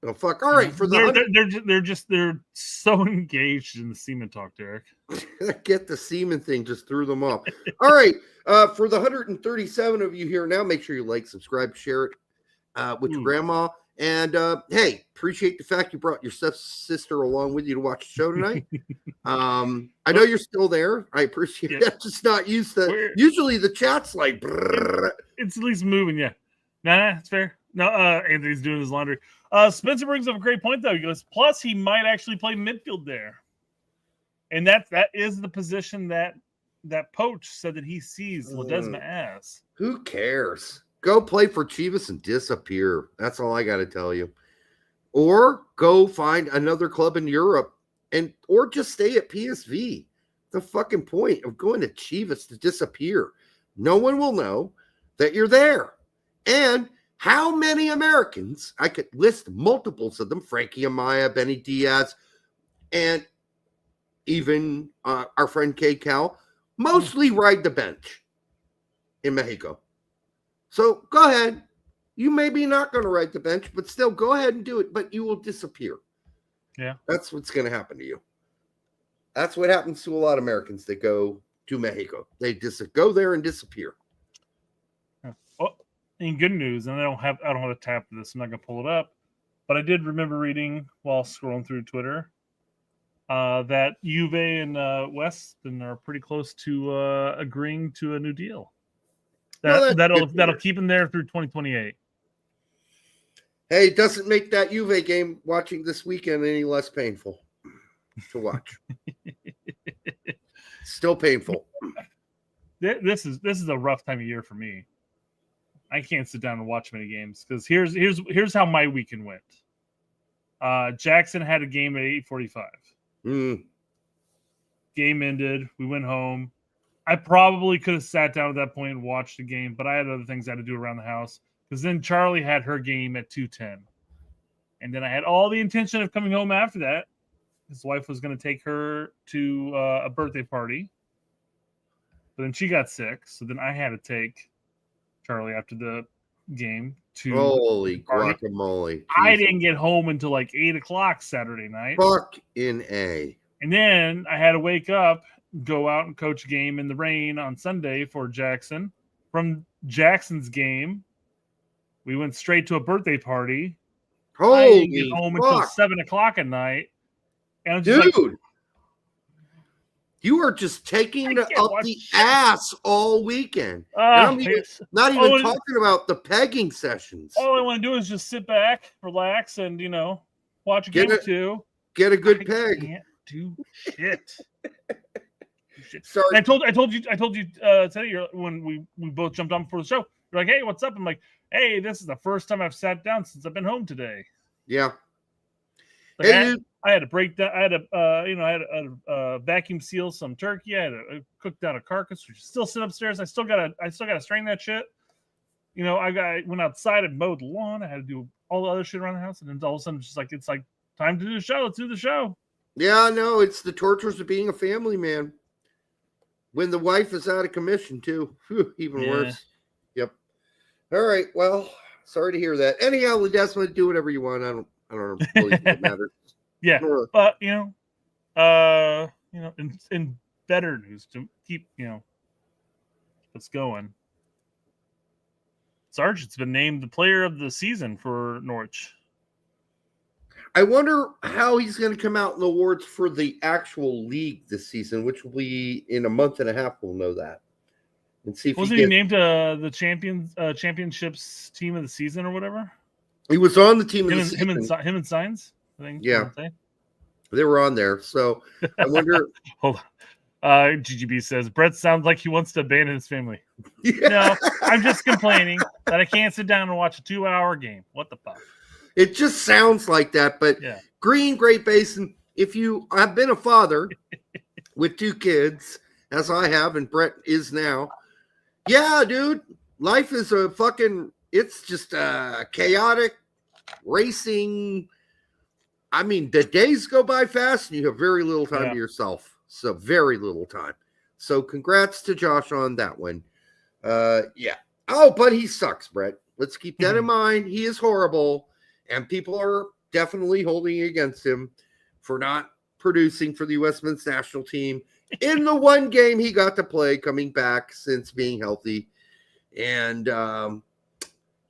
Oh fuck! All right, for the they're so engaged in the semen talk, Derek. Get the semen thing, just threw them off. All right, for the 137 of you here now, make sure you like, subscribe, share it with your grandma, and hey, appreciate the fact you brought your stepsister along with you to watch the show tonight. I know you're still there. I appreciate that. Just not used to. Usually the chat's like, brrr. It's at least moving. Yeah, nah, it's fair. No, Anthony's doing his laundry. Spencer brings up a great point, though. He goes, plus he might actually play midfield there. And that is the position that Poach said that he sees Ledesma as. Who cares? Go play for Chivas and disappear. That's all I got to tell you. Or go find another club in Europe, or just stay at PSV. The fucking point of going to Chivas to disappear. No one will know that you're there. And how many Americans, I could list multiples of them, Frankie Amaya, Benny Diaz, and even our friend K. Cal, mostly ride the bench in Mexico. So go ahead. You may be not going to ride the bench, but still go ahead and do it, but you will disappear. Yeah. That's what's going to happen to you. That's what happens to a lot of Americans that go to Mexico. They just go there and disappear. Well, in good news, and I don't have a tab for this. I'm not going to pull it up, but I did remember reading while scrolling through Twitter that Juve and Weston are pretty close to agreeing to a new deal. That'll keep him there through 2028. Hey, it doesn't make that Juve game watching this weekend any less painful to watch. Still painful. This is a rough time of year for me. I can't sit down and watch many games because here's how my weekend went. Jackson had a game at 8:45. Game ended. We went home. I probably could have sat down at that point and watched the game, but I had other things I had to do around the house. Because then Charlie had her game at 2:10. And then I had all the intention of coming home after that. His wife was going to take her to a birthday party. But then she got sick. So then I had to take Charlie after the game to holy guacamole. I didn't get home until like 8 o'clock Saturday night. Fuck in A. And then I had to wake up, go out and coach a game in the rain on Sunday for Jackson. From Jackson's game, we went straight to a birthday party. Holy I didn't get home fuck. until 7 o'clock at night. And I'm just Dude, like, you are just taking it up the ass all weekend. I'm not even talking about the pegging sessions. All I want to do is just sit back, relax, and watch a game or two. Get a good peg. Can't do shit. Sorry. And I told you today when we both jumped on before the show. You're like, hey, what's up? I'm like, hey, this is the first time I've sat down since I've been home today. Yeah. Like, hey, I had to break down. I had to, vacuum seal some turkey. I had to cook down a carcass, which is still sit upstairs. I still gotta strain that shit. I went outside and mowed the lawn. I had to do all the other shit around the house, and then all of a sudden, it's like time to do the show. Let's do the show. Yeah, no, it's the tortures of being a family man. When the wife is out of commission, too. Whew, even worse. Yep. All right. Well, sorry to hear that. Anyhow, Ledesma, do whatever you want. I don't really think it matters. Yeah. But, in better news, to keep, what's going. Sargent's been named the player of the season for Norwich. I wonder how he's going to come out in the awards for the actual league this season, which will be in a month and a half. We'll know that. And see if wasn't he named the championships team of the season or whatever. He was on the team of the season. Him and Signs, I think. Yeah, they were on there. So I wonder. Hold on. GGB says Brett sounds like he wants to abandon his family. Yeah. No, I'm just complaining. that I can't sit down and watch a 2-hour game. What the fuck? It just sounds like that, but Yeah. Green, Great Basin, if you have been a father with 2 kids, as I have and Brett is now, yeah, dude, life is it's just chaotic, racing. I mean, the days go by fast and you have very little time to yourself. So very little time. So congrats to Josh on that one. Yeah. Oh, but he sucks, Brett. Let's keep that in mind. He is horrible, and people are definitely holding against him for not producing for the U.S. men's national team in the one game he got to play coming back since being healthy. And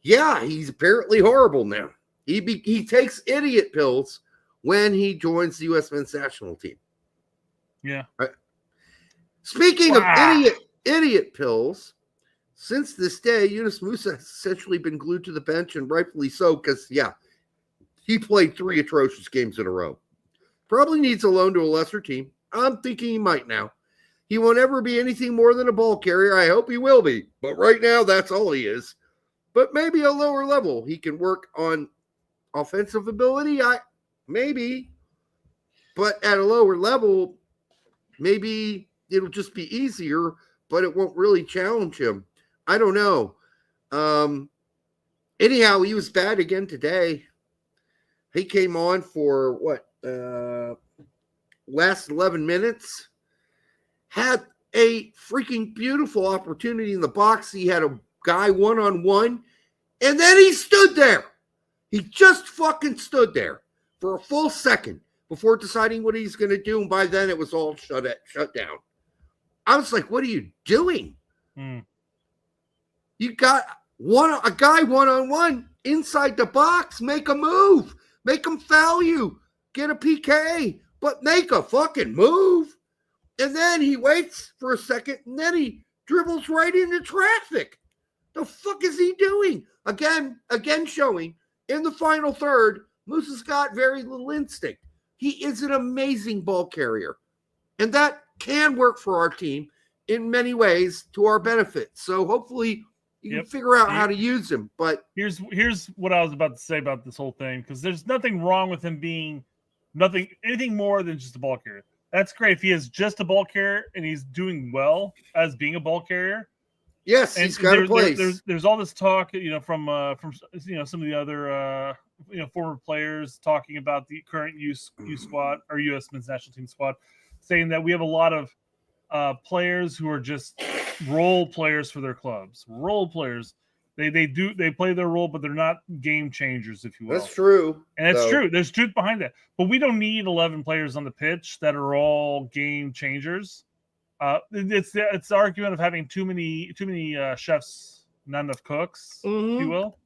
yeah, he's apparently horrible now. He takes idiot pills when he joins the U.S. men's national team. Yeah. Speaking of idiot pills, since this day, Yunus Musa has essentially been glued to the bench, and rightfully so, because, yeah, he played 3 atrocious games in a row. Probably needs a loan to a lesser team. I'm thinking he might now. He won't ever be anything more than a ball carrier. I hope he will be. But right now, that's all he is. But maybe a lower level. He can work on offensive ability. Maybe. But at a lower level, maybe it'll just be easier, but it won't really challenge him. I don't know. Anyhow, he was bad again today. He came on for last 11 minutes. Had a freaking beautiful opportunity in the box. He had a guy one-on-one, and then he stood there. He just fucking stood there for a full second before deciding what he's going to do, and by then it was all shut down. I was like, what are you doing? You got a guy one-on-one inside the box. Make a move. Make him foul you. Get a PK, but make a fucking move. And then he waits for a second, and then he dribbles right into traffic. The fuck is he doing? Again showing in the final third, Musa's got very little instinct. He is an amazing ball carrier. And that can work for our team in many ways to our benefit. So hopefully you can figure out how to use him. But here's what I was about to say about this whole thing, because there's nothing wrong with him being anything more than just a ball carrier. That's great if he is just a ball carrier and he's doing well as being a ball carrier. Yes, and he's got a place. There's all this talk, from some of the other former players talking about the current U squad or U.S. men's national team squad, saying that we have a lot of players who are just role players for their clubs. Role players. They play their role, but they're not game changers, if you will. That's true. And it's true. There's truth behind that. But we don't need 11 players on the pitch that are all game changers. It's the argument of having too many chefs, not enough cooks, if you will.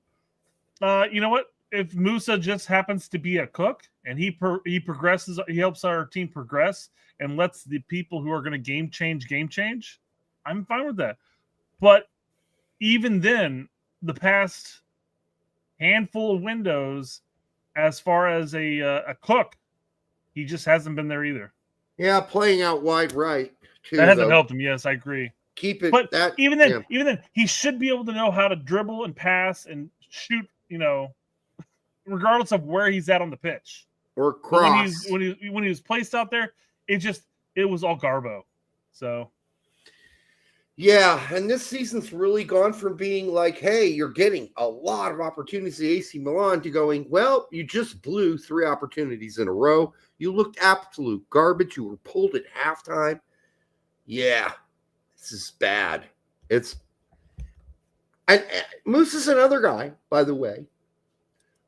You know what? If Musa just happens to be a cook and he progresses, he helps our team progress and lets the people who are going to game change, I'm fine with that. But even then, the past handful of windows, as far as a cook, he just hasn't been there either. Yeah, playing out wide right too. That hasn't helped him. Yes, I agree. Keep it. But even then, he should be able to know how to dribble and pass and shoot. Regardless of where he's at on the pitch or cross. When he was placed out there, it was all garbo. So. Yeah, and this season's really gone from being like, hey, you're getting a lot of opportunities at AC Milan to going, well, you just blew 3 opportunities in a row. You looked absolute garbage. You were pulled at halftime. Yeah, this is bad. And Musa's another guy, by the way,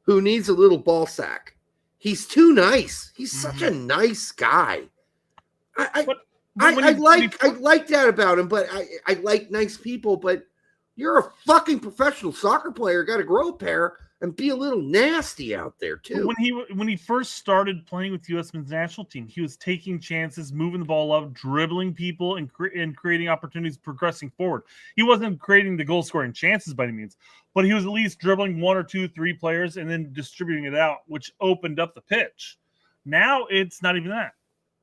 who needs a little ball sack. He's too nice. He's such a nice guy. I like that about him, but I like nice people, but you're a fucking professional soccer player. Got to grow a pair and be a little nasty out there too. When he first started playing with the U.S. men's national team, he was taking chances, moving the ball up, dribbling people, and creating opportunities, progressing forward. He wasn't creating the goal-scoring chances by any means, but he was at least dribbling 1 or 2, 3 players and then distributing it out, which opened up the pitch. Now it's not even that.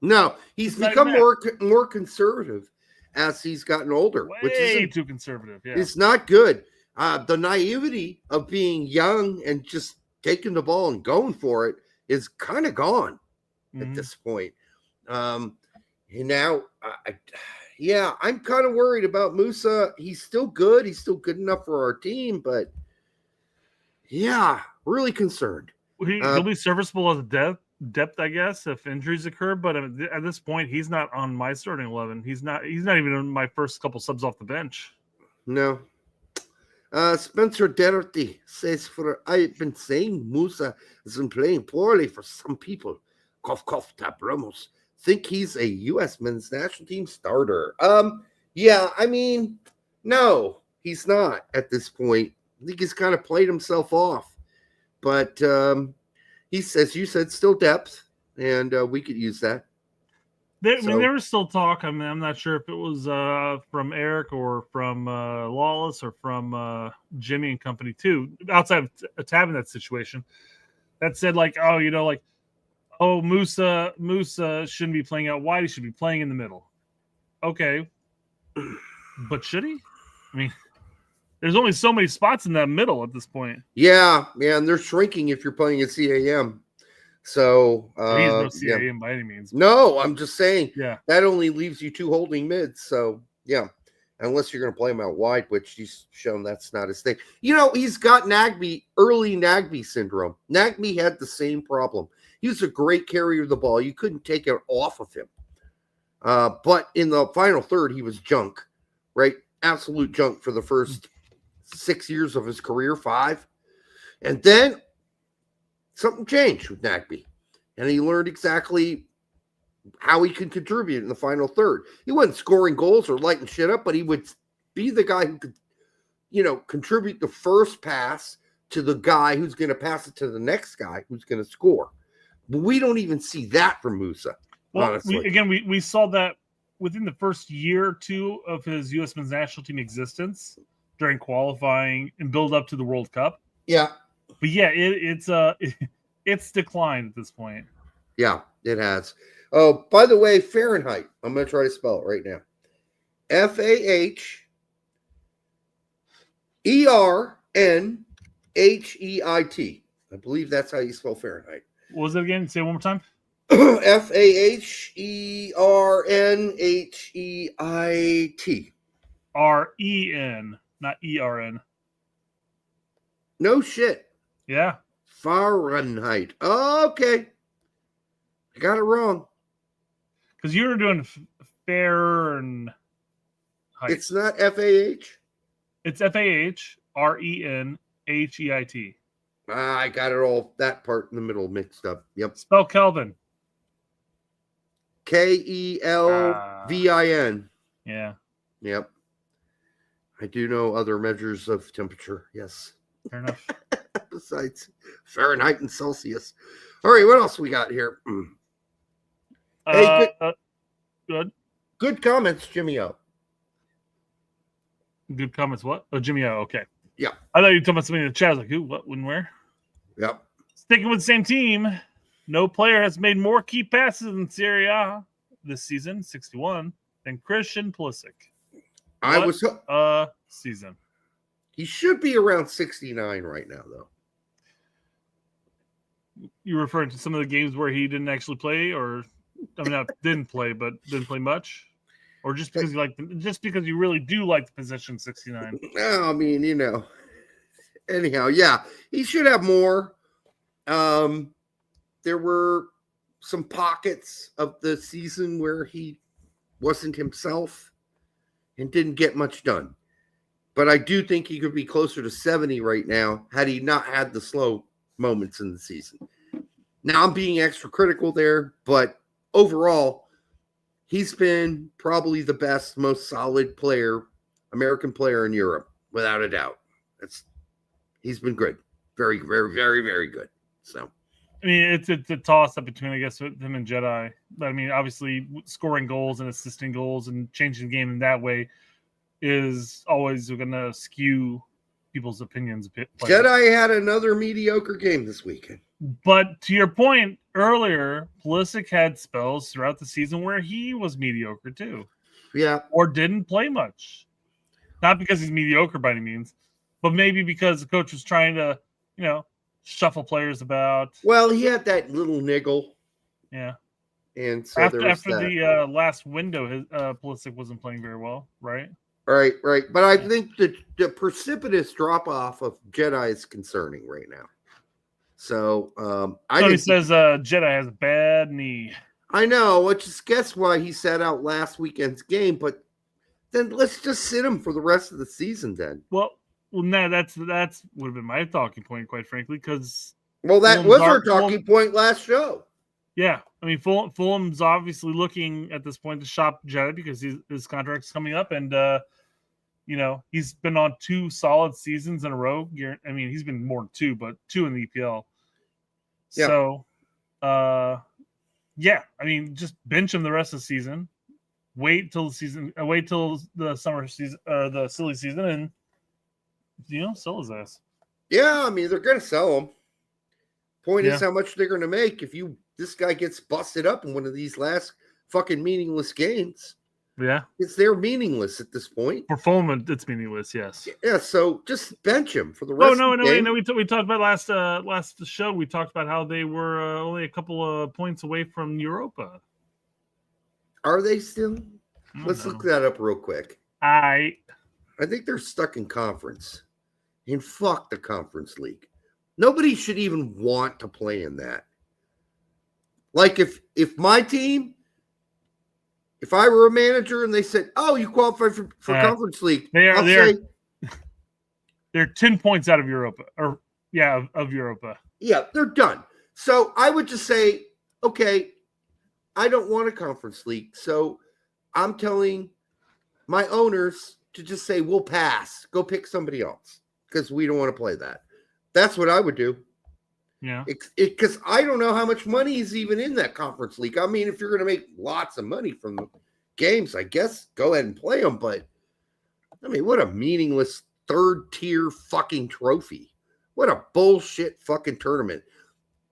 No, he's become more conservative as he's gotten older. Way too conservative. Yeah, it's not good. The naivety of being young and just taking the ball and going for it is kind of gone at this point. And now, I'm kind of worried about Musa. He's still good. He's still good enough for our team, but really concerned. He'll be serviceable as a depth, I guess, if injuries occur. But at this point, he's not on my starting 11. He's not even in my first couple subs off the bench. No. Spencer Derty says, I've been saying Musa has been playing poorly for some people. Cough, cough, tap Ramos. Think he's a U.S. men's national team starter. No, he's not at this point. I think he's kind of played himself off. But he says, you said still depth, and we could use that. There was still talk. I'm not sure if it was from Eric or from Lawless or from Jimmy and company too, outside of tabbing that situation, that said Musa shouldn't be playing out wide. He should be playing in the middle. Okay, but should he? I mean, there's only so many spots in that middle at this point. Yeah, and they're shrinking if you're playing at CAM. So he's no CAM by any means. No, I'm just saying. Yeah, that only leaves you two holding mids. So unless you're going to play him out wide, which he's shown that's not his thing. He's got early Nagby syndrome. Nagby had the same problem. He was a great carrier of the ball. You couldn't take it off of him. But in the final third, he was junk, right? Absolute junk for the first 6 years of his career, 5. And then something changed with Nagby. And he learned exactly how he could contribute in the final third. He wasn't scoring goals or lighting shit up, but he would be the guy who could, contribute the first pass to the guy who's going to pass it to the next guy who's going to score. But we don't even see that from Musa. Well, honestly. we saw that within the first year or two of his U.S. men's national team existence during qualifying and build up to the World Cup. Yeah. But it's declined at this point. Yeah, it has. Oh, by the way, Fahrenheit. I'm going to try to spell it right now. Fahrenheit. I believe that's how you spell Fahrenheit. What was it again? Say it one more time. Fahrenheit. REN, not ERN. No shit. Yeah. Fahrenheit. Okay. I got it wrong. Because you were doing Fahrenheit. It's not FAH? It's FAHRENHEIT. I got it all, that part in the middle mixed up. Yep. Spell Kelvin. KELVIN. Yeah. Yep. I do know other measures of temperature. Yes. Fair enough. Besides Fahrenheit and Celsius. All right, what else we got here? Hey, good. Good comments, Jimmy O. Good comments. What? Oh, Jimmy O. Okay. Yeah. I thought you were talking about something in the chat. I was like, who, what, when, where? Yep. Sticking with the same team, no player has made more key passes in Serie A this season, 61, than Christian Pulisic. Season. He should be around 69 right now, though. You're referring to some of the games where he didn't actually play, or not didn't play, but didn't play much, or just because you really do like the position 69. No, I mean, Anyhow, yeah, he should have more. There were some pockets of the season where he wasn't himself and didn't get much done. But I do think he could be closer to 70 right now had he not had the slow moments in the season. Now, I'm being extra critical there, but overall, he's been probably the best, most solid player, American player in Europe, without a doubt. He's been good. Very, very, very, very good. So, I mean, it's a toss-up between, I guess, him and Jedi. But, I mean, obviously, scoring goals and assisting goals and changing the game in that way is always going to skew people's opinions a bit. Jedi had another mediocre game this weekend. But to your point earlier, Pulisic had spells throughout the season where he was mediocre too. Yeah. Or didn't play much. Not because he's mediocre by any means, but maybe because the coach was trying to, shuffle players about. Well, he had that little niggle. Yeah. And so after that. the last window, his Pulisic wasn't playing very well, right? Right. But I think the precipitous drop off of Jedi is concerning right now. So Tony says Jedi has a bad knee. I know. Let's just guess why he sat out last weekend's game, but then let's just sit him for the rest of the season. Then. Well, no, that's would have been my talking point, quite frankly, because that was our talking point last show. Yeah, I mean, Fulham's obviously looking at this point to shop Jedi because his contract's coming up, and he's been on 2 solid seasons in a row. I mean, he's been more than 2, but 2 in the EPL. Yeah. So, I mean, just bench him the rest of the season. Wait till the summer season, the silly season, and sell his ass. Yeah, I mean, they're going to sell him. Point is how much they're going to make if this guy gets busted up in one of these last fucking meaningless games. Yeah. They're meaningless at this point. For Fulham, it's meaningless, yes. Yeah, so just bench him for the rest of the game. No, we talked about last show. We talked about how they were only a couple of points away from Europa. Are they still? Let's look that up real quick. I think they're stuck in conference. And fuck the Conference League. Nobody should even want to play in that. Like if my team, if I were a manager and they said, "Oh, you qualify for Conference League," they're 10 points out of Europa, of Europa. Yeah, they're done. So I would just say, okay, I don't want a Conference League, so I'm telling my owners to just say, "We'll pass. Go pick somebody else because we don't want to play that." That's what I would do. Yeah. Because I don't know how much money is even in that Conference League. I mean, if you're going to make lots of money from the games, I guess go ahead and play them. But, I mean, what a meaningless third-tier fucking trophy. What a bullshit fucking tournament.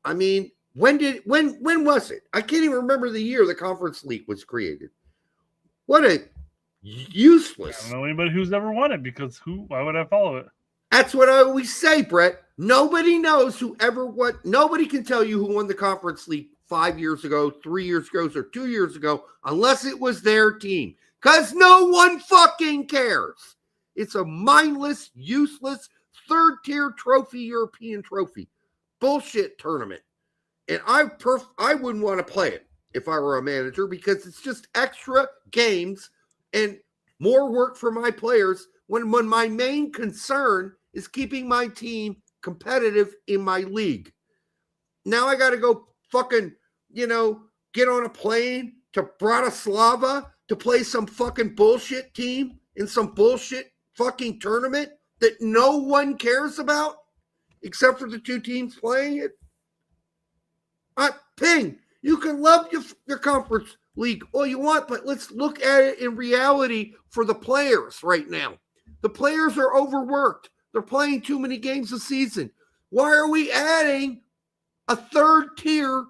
I mean, when was it? I can't even remember the year the Conference League was created. What a useless. I don't know anybody who's ever won it because why would I follow it? That's what I always say, Brett. Nobody knows nobody can tell you who won the Conference League 5 years ago, 3 years ago, or 2 years ago, unless it was their team. Because no one fucking cares. It's a mindless, useless, third-tier trophy, European trophy. Bullshit tournament. And I wouldn't want to play it if I were a manager because it's just extra games and more work for my players when my main concern is keeping my team competitive in my league. Now I got to go fucking, get on a plane to Bratislava to play some fucking bullshit team in some bullshit fucking tournament that no one cares about except for the 2 teams playing it. Ping, you can love your Conference League all you want, but let's look at it in reality for the players right now. The players are overworked. They're playing too many games a season. Why are we adding a third tier?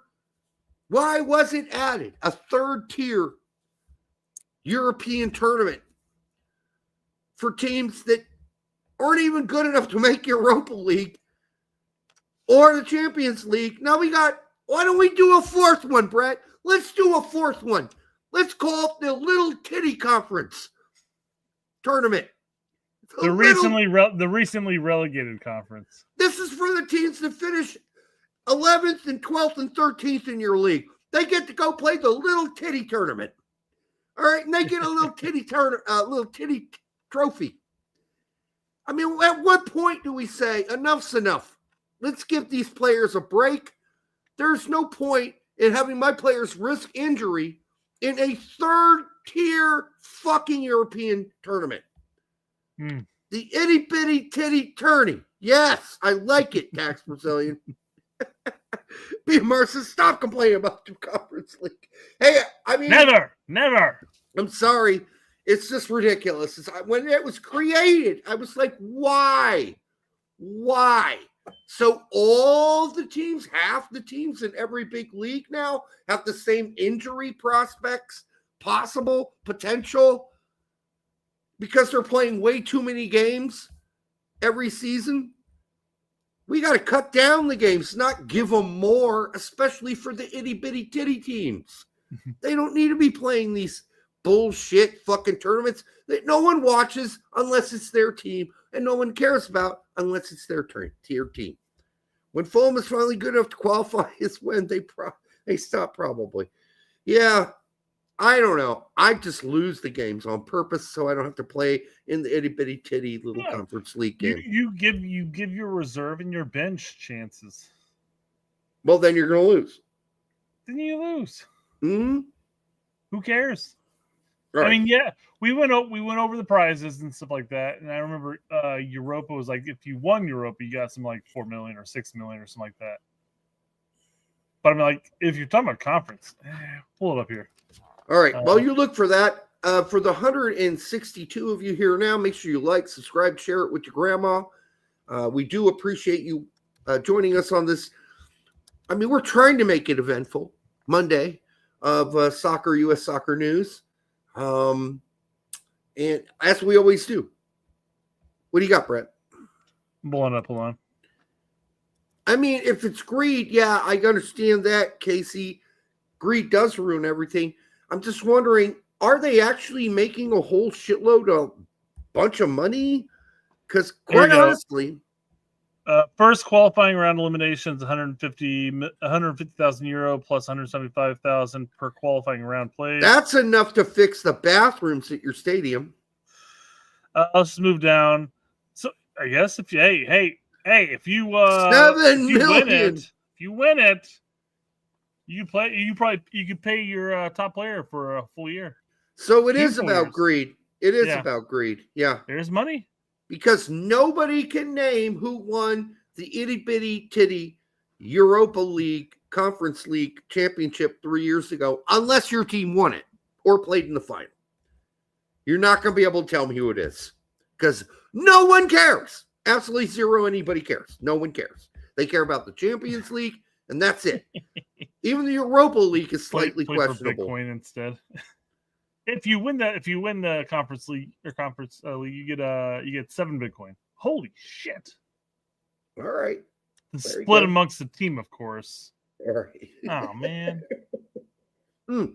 Why was it added? A third tier European tournament for teams that aren't even good enough to make Europa League or the Champions League. Now why don't we do a 4th one, Brett? Let's do a 4th one. Let's call it the Little Titty Conference tournament. The recently relegated conference. This is for the teams that finish 11th and 12th and 13th in your league. They get to go play the Little Titty tournament. All right, and they get a little titty trophy. I mean, at what point do we say enough's enough? Let's give these players a break. There's no point in having my players risk injury in a third-tier fucking European tournament. The itty-bitty titty tourney. Yes, I like it, Tax Brazilian. B. Mercer, stop complaining about the Conference League. Hey, I mean... Never. I'm sorry. It's just ridiculous. When it was created, I was like, why? Why? So half the teams in every big league now have the same injury prospects, potential, because they're playing way too many games. every season. We got to cut down the games, not give them more, especially for the itty-bitty-titty teams. They don't need to be playing these bullshit fucking tournaments that no one watches unless it's their team and no one cares about unless it's their team. When Fulham is finally good enough to qualify is when they stop probably. Yeah, I don't know. I just lose the games on purpose so I don't have to play in the itty-bitty-titty little conference league game. You give your reserve and your bench chances. Well, then you're going to lose. Then you lose. Mm-hmm. Who cares? Right. I mean, yeah, we went over the prizes and stuff like that, and I remember Europa was like, if you won Europa, you got some like 4 million or 6 million or something like that. But I mean, like, if you're talking about conference, pull it up here. All right. While you look for that, for the 162 of you here now, make sure you like, subscribe, share it with your grandma. We do appreciate you joining us on this. I mean, we're trying to make it eventful Monday of soccer, U.S. soccer news. And as we always do. What do you got, Brett? Hold on. I mean, if it's greed, yeah, I understand that, Casey. Greed does ruin everything. I'm just wondering, are they actually making a whole shitload of bunch of money? Because quite honestly, first qualifying round eliminations, 150,000 euro plus 175,000 per qualifying round played. That's enough to fix the bathrooms at your stadium. Let's just move down. So I guess if you if you win it, you could pay your top player for a full year. So it is about greed. It is about greed. Yeah. There's money. Because nobody can name who won the itty-bitty-titty Europa League, Conference League championship 3 years ago, unless your team won it or played in the final. You're not going to be able to tell me who it is because no one cares. Absolutely zero anybody cares. No one cares. They care about the Champions League, and that's it. Even the Europa League is slightly questionable. For Bitcoin instead. If you win the conference league or conference league, you get 7 Bitcoin. Holy shit! All right, split amongst the team, of course. All right. Oh man. Are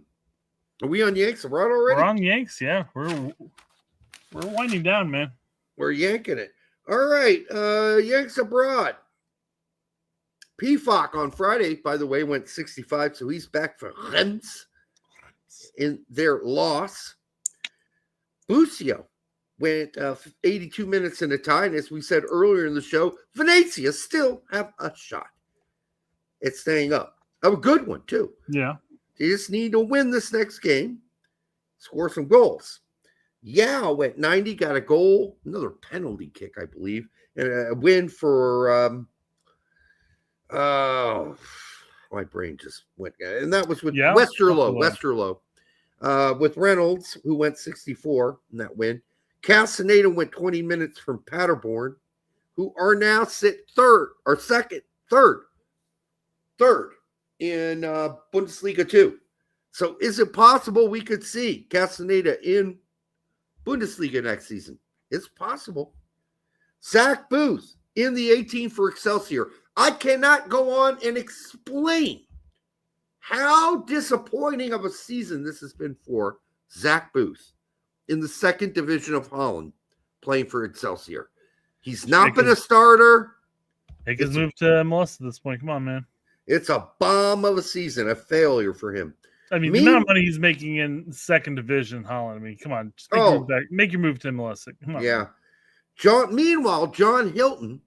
we on Yanks Abroad already? We're on Yanks. Yeah, we're winding down, man. We're yanking it. All right, Yanks Abroad. PFOC on Friday, by the way, went 65, so he's back for Rennes in their loss. Bucio went 82 minutes in a tie, and as we said earlier in the show, Venezia still have a shot at staying up. A good one, too. Yeah. They just need to win this next game, score some goals. Yao went 90, got a goal, another penalty kick, I believe, and a win for my brain just went, and that was with Westerlo. With Reynolds, who went 64 in that win. Castaneda went 20 minutes from Paderborn, who are now third in Bundesliga 2. So is it possible we could see Castaneda in Bundesliga next season? It's possible. Zach Booth in the 18 for Excelsior. I cannot go on and explain how disappointing of a season this has been for Zach Booth in the second division of Holland playing for Excelsior. He's not been a starter. Take his move to MLS at this point. Come on, man. It's a bomb of a season, a failure for him. I mean, the amount of money he's making in second division Holland. I mean, come on. Just make your move to MLS. Come on. Yeah. Meanwhile, John Hilton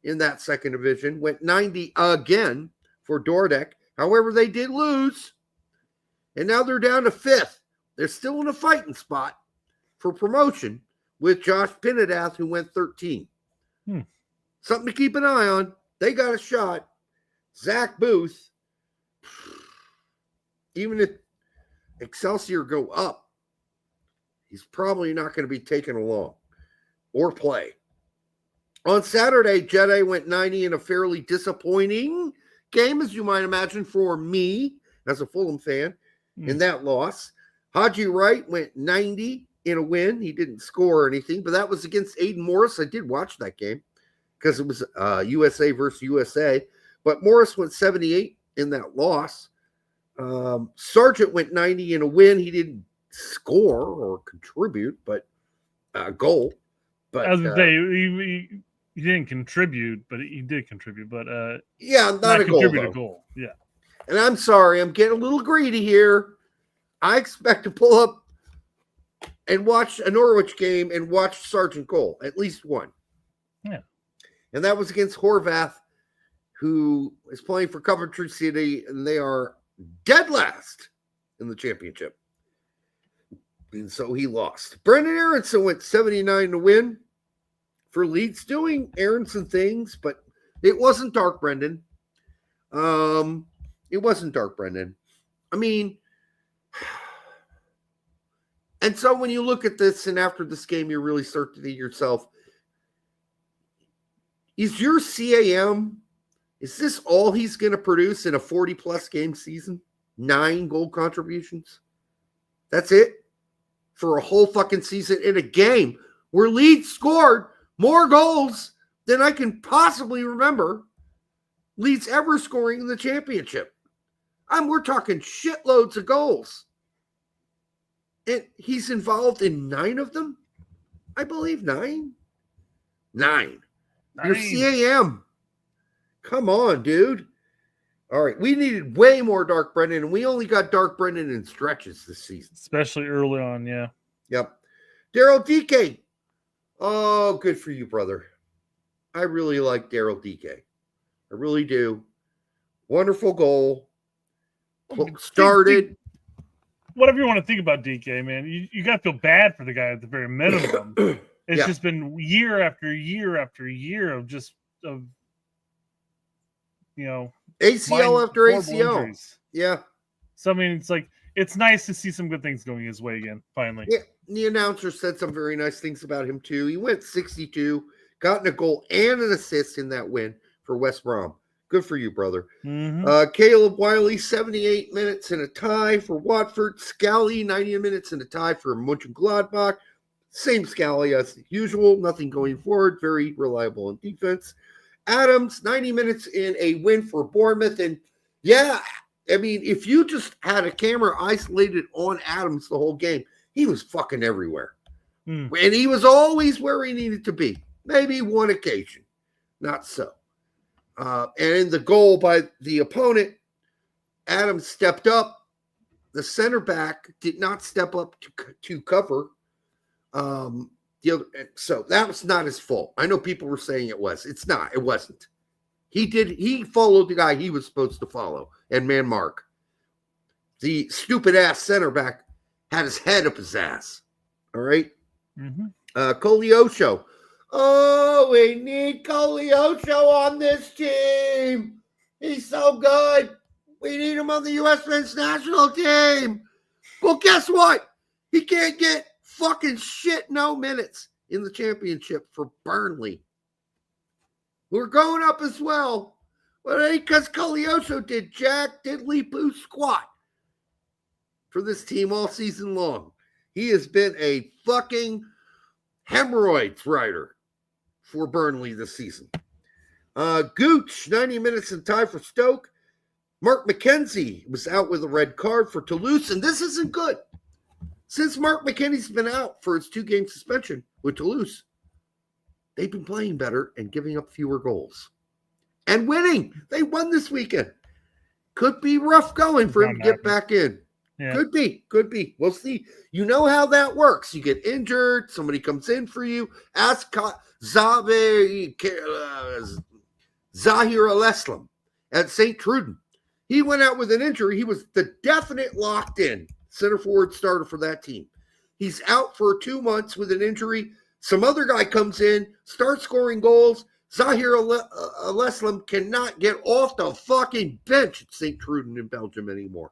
in that second division went 90 again for Dordrecht. However, they did lose, and now they're down to 5th. They're still in a fighting spot for promotion with Josh Pinadath, who went 13. Something to keep an eye on. They got a shot. Zach Booth, even if Excelsior go up, he's probably not going to be taken along or play. On Saturday, Jedi went 90 in a fairly disappointing game, as you might imagine, for me as a Fulham fan in that loss. Haji Wright went 90 in a win. He didn't score or anything, but that was against Aiden Morris. I did watch that game. because it was USA versus USA. But Morris went 78 in that loss. Sargent went 90 in a win. He didn't score or contribute, but a goal. But as he didn't contribute, but he did contribute. But yeah, not a goal. Yeah. And I'm sorry, I'm getting a little greedy here. I expect to pull up and watch a Norwich game and watch Sargent goal, at least one. Yeah. And that was against Horvath, who is playing for Coventry City, and they are dead last in the championship. And so he lost. Brendan Aronson went 79 to win for Leeds, doing Aronson things, but it wasn't Dark Brendan. It wasn't Dark Brendan. I mean, and so when you look at this, and after this game, you really start to think to yourself, is your CAM, is this all he's going to produce in a 40-plus game season? 9 goal contributions? That's it? For a whole fucking season in a game where Leeds scored more goals than I can possibly remember Leeds ever scoring in the championship. We're talking shitloads of goals. And he's involved in 9 of them? I believe 9. 9. Your CAM. Come on, dude. All right. We needed way more Dark Brendan, and we only got Dark Brendan in stretches this season. Especially early on, yeah. Yep. Daryl DK. Oh, good for you, brother. I really like Daryl DK. I really do. Wonderful goal. Started. Whatever you want to think about DK, man, you got to feel bad for the guy at the very minimum. It's just been year after year after year of ACL after ACL. Injuries. Yeah. So I mean, it's like it's nice to see some good things going his way again. Finally. Yeah. The announcer said some very nice things about him too. He went 62, gotten a goal and an assist in that win for West Brom. Good for you, brother. Mm-hmm. Caleb Wiley, 78 minutes and a tie for Watford. Scally, 90 minutes and a tie for Mönchengladbach. Same Scally as usual. Nothing going forward. Very reliable in defense. Adams, 90 minutes in a win for Bournemouth. And yeah, I mean, if you just had a camera isolated on Adams the whole game, he was fucking everywhere. And he was always where he needed to be. Maybe one occasion. Not so. And in the goal by the opponent, Adams stepped up. The center back did not step up to cover. So that was not his fault. I know people were saying it was. It's not. It wasn't. He followed the guy he was supposed to follow and man mark. The stupid ass center back had his head up his ass. All right. Koleosho. Oh, we need Koleosho on this team. He's so good. We need him on the U.S. men's national team. Well, guess what? He can't get fucking no minutes in the championship for Burnley. We're going up as well. But it ain't because Koleosho did jack diddly poo squat for this team all season long. He has been a fucking hemorrhoids rider for Burnley this season. Gooch, 90 minutes and tie for Stoke. Mark McKenzie was out with a red card for Toulouse, and this isn't good. Since Mark McKenzie's been out for his 2-game suspension with Toulouse, they've been playing better and giving up fewer goals. And winning. They won this weekend. Could be rough going for him to get back in. Yeah. Could be. We'll see. You know how that works. You get injured. Somebody comes in for you. Ask Zahir Al-Islam at St. Truden. He went out with an injury. He was the definite locked-in center forward starter for that team. He's out for 2 months with an injury. Some other guy comes in, starts scoring goals. Zahir Al-Islam cannot get off the fucking bench at St. Truden in Belgium anymore.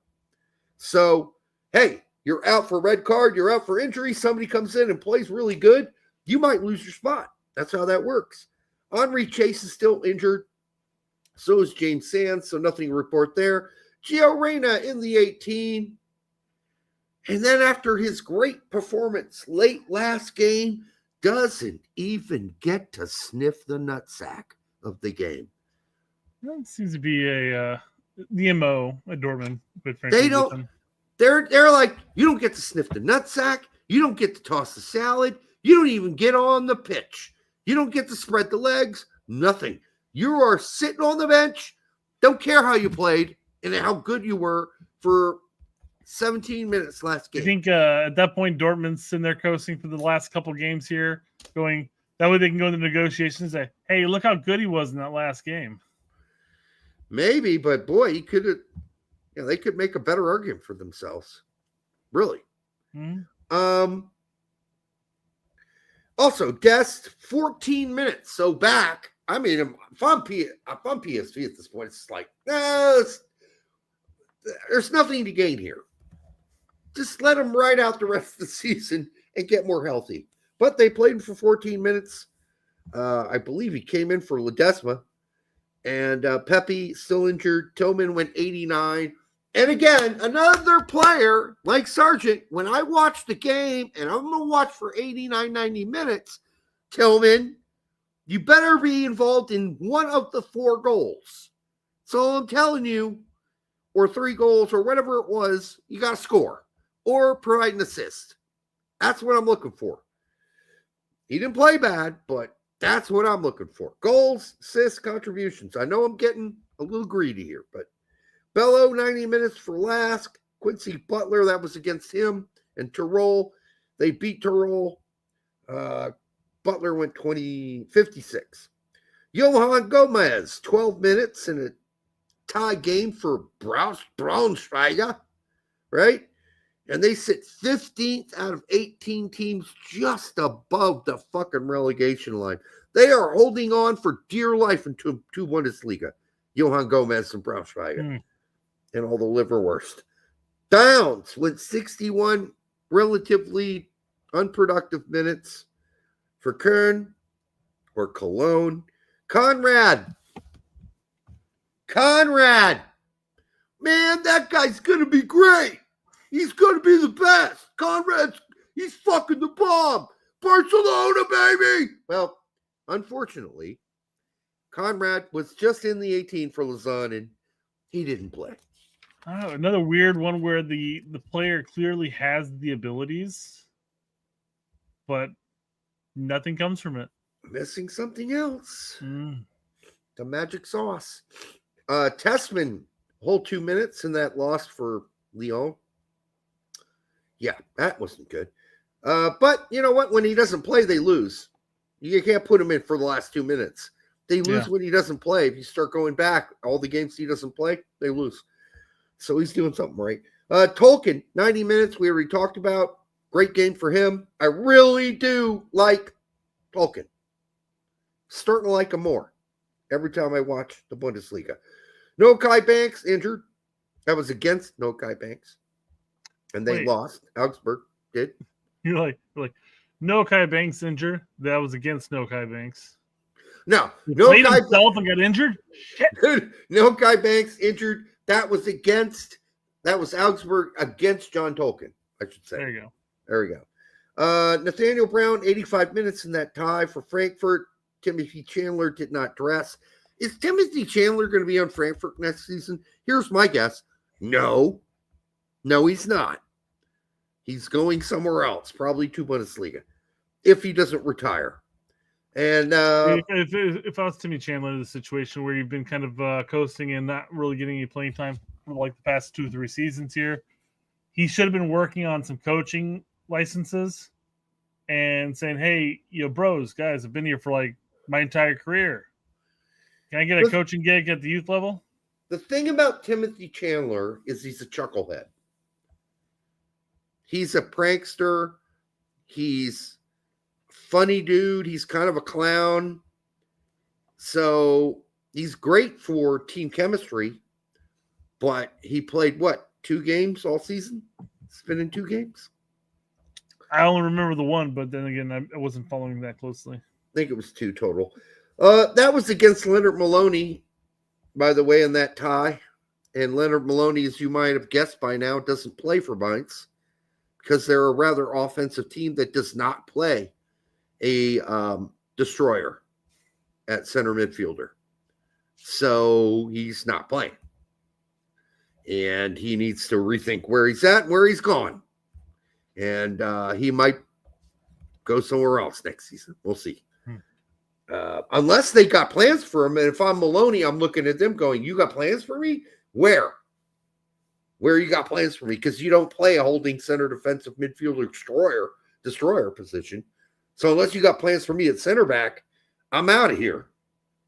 So, hey, you're out for red card, you're out for injury, somebody comes in and plays really good, you might lose your spot. That's how that works. Henri Chase is still injured. So is James Sands, so nothing to report there. Gio Reyna in the 18. And then after his great performance late last game, doesn't even get to sniff the nutsack of the game. That seems to be the MO at Dortmund. Quite frankly, They don't. They're like, you don't get to sniff the nutsack. You don't get to toss the salad. You don't even get on the pitch. You don't get to spread the legs. Nothing. You are sitting on the bench. Don't care how you played and how good you were for 17 minutes last game. I think at that point, Dortmund's sitting there coasting for the last couple games here, going that way they can go into negotiations and say, hey, look how good he was in that last game. Maybe, but boy, he could have. They could make a better argument for themselves. Really. Mm-hmm. Also, Dest, 14 minutes. So back. I mean, if I'm PSV at this point, it's like, there's nothing to gain here. Just let him ride out the rest of the season and get more healthy. But they played him for 14 minutes. I believe he came in for Ledesma. And Pepe still injured. Tillman went 89. And again, another player like Sargent, when I watch the game, and I'm going to watch for 89, 90 minutes, Tillman, you better be involved in one of the 4 goals. So I'm telling you, or 3 goals, or whatever it was, you got to score or provide an assist. That's what I'm looking for. He didn't play bad, but that's what I'm looking for. Goals, assists, contributions. I know I'm getting a little greedy here, but Bello, 90 minutes for Lask. Quincy Butler, that was against him. And Tyrol, they beat Tyrol. Butler went 56. Johan Gomez, 12 minutes in a tie game for Braunschweiger, right? And they sit 15th out of 18 teams just above the fucking relegation line. They are holding on for dear life into Bundesliga. Johan Gomez and Braunschweiger. And all the liverwurst. Downs with 61 relatively unproductive minutes for Kern or Cologne. Conrad. Man, that guy's going to be great. He's going to be the best. He's fucking the bomb. Barcelona, baby. Well, unfortunately, Conrad was just in the 18 for Lausanne, and he didn't play. Oh, another weird one where the player clearly has the abilities, but nothing comes from it. Missing something else. The magic sauce. Tessman, whole 2 minutes in that loss for Lyon. Yeah, that wasn't good. But you know what? When he doesn't play, they lose. You can't put him in for the last 2 minutes. They lose when he doesn't play. If you start going back, all the games he doesn't play, they lose. So he's doing something right. Tolkien, 90 minutes. We already talked about. Great game for him. I really do like Tolkien. Starting to like him more every time I watch the Bundesliga. No Kai Banks injured. That was against No Kai Banks. And they lost. Augsburg did. You're like, No Kai Banks injured. That was against No Kai Banks. No. No Kai himself and got injured? Shit. No Kai Banks injured. That was Augsburg against John Tolkien, I should say. There you go. There we go. Nathaniel Brown, 85 minutes in that tie for Frankfurt. Timothy Chandler did not dress. Is Timothy Chandler going to be on Frankfurt next season? Here's my guess. No, he's not. He's going somewhere else, probably to Bundesliga, if he doesn't retire. And if I was Timmy Chandler in the situation where you've been kind of coasting and not really getting any playing time for like the past 2-3 seasons here, he should have been working on some coaching licenses and saying, hey, bros, guys, I've been here for like my entire career. Can I get a coaching gig at the youth level? The thing about Timothy Chandler is he's a chucklehead. He's a prankster. He's funny dude. He's kind of a clown. So he's great for team chemistry, but he played 2 games all season? It's been in 2 games. I only remember the one, but then again, I wasn't following that closely. I think it was 2 total. That was against Leonard Maloney, by the way, in that tie. And Leonard Maloney, as you might have guessed by now, doesn't play for Mainz because they're a rather offensive team that does not play a destroyer at center midfielder. So he's not playing. And he needs to rethink where he's at and where he's gone. And he might go somewhere else next season. We'll see. Unless they got plans for him. And if I'm Maloney, I'm looking at them going, you got plans for me? Where? Where you got plans for me? Because you don't play a holding center defensive midfielder destroyer position. So unless you got plans for me at center back, I'm out of here.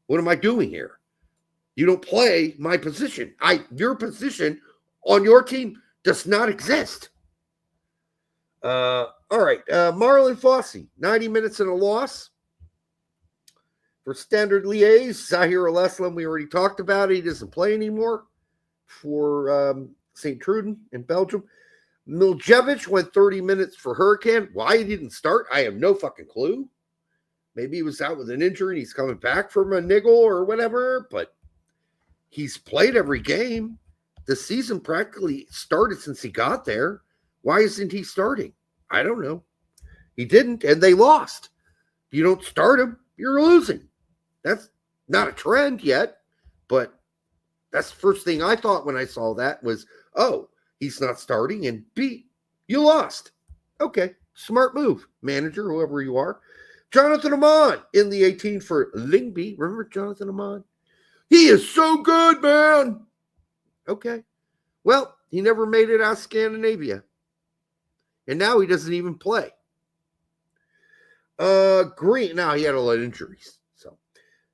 What am I doing here? You don't play my position. Your position on your team does not exist. All right. Marlon Fossey, 90 minutes and a loss. For Standard Liège, Zahir Al-Islam, we already talked about it. He doesn't play anymore for St. Truden in Belgium. Miljevic went 30 minutes for Hurricane. Why he didn't start, I have no fucking clue. Maybe he was out with an injury and he's coming back from a niggle or whatever, but he's played every game. The season practically started since he got there. Why isn't he starting? I don't know. He didn't, and they lost. You don't start him, you're losing. That's not a trend yet, but that's the first thing I thought when I saw that was, oh, he's not starting, and B, you lost. Okay, smart move, manager, whoever you are. Jonathan Amon in the 18 for Lyngby. Remember Jonathan Amon? He is so good, man. Okay. Well, he never made it out of Scandinavia. And now he doesn't even play. Green. Now he had a lot of injuries. So,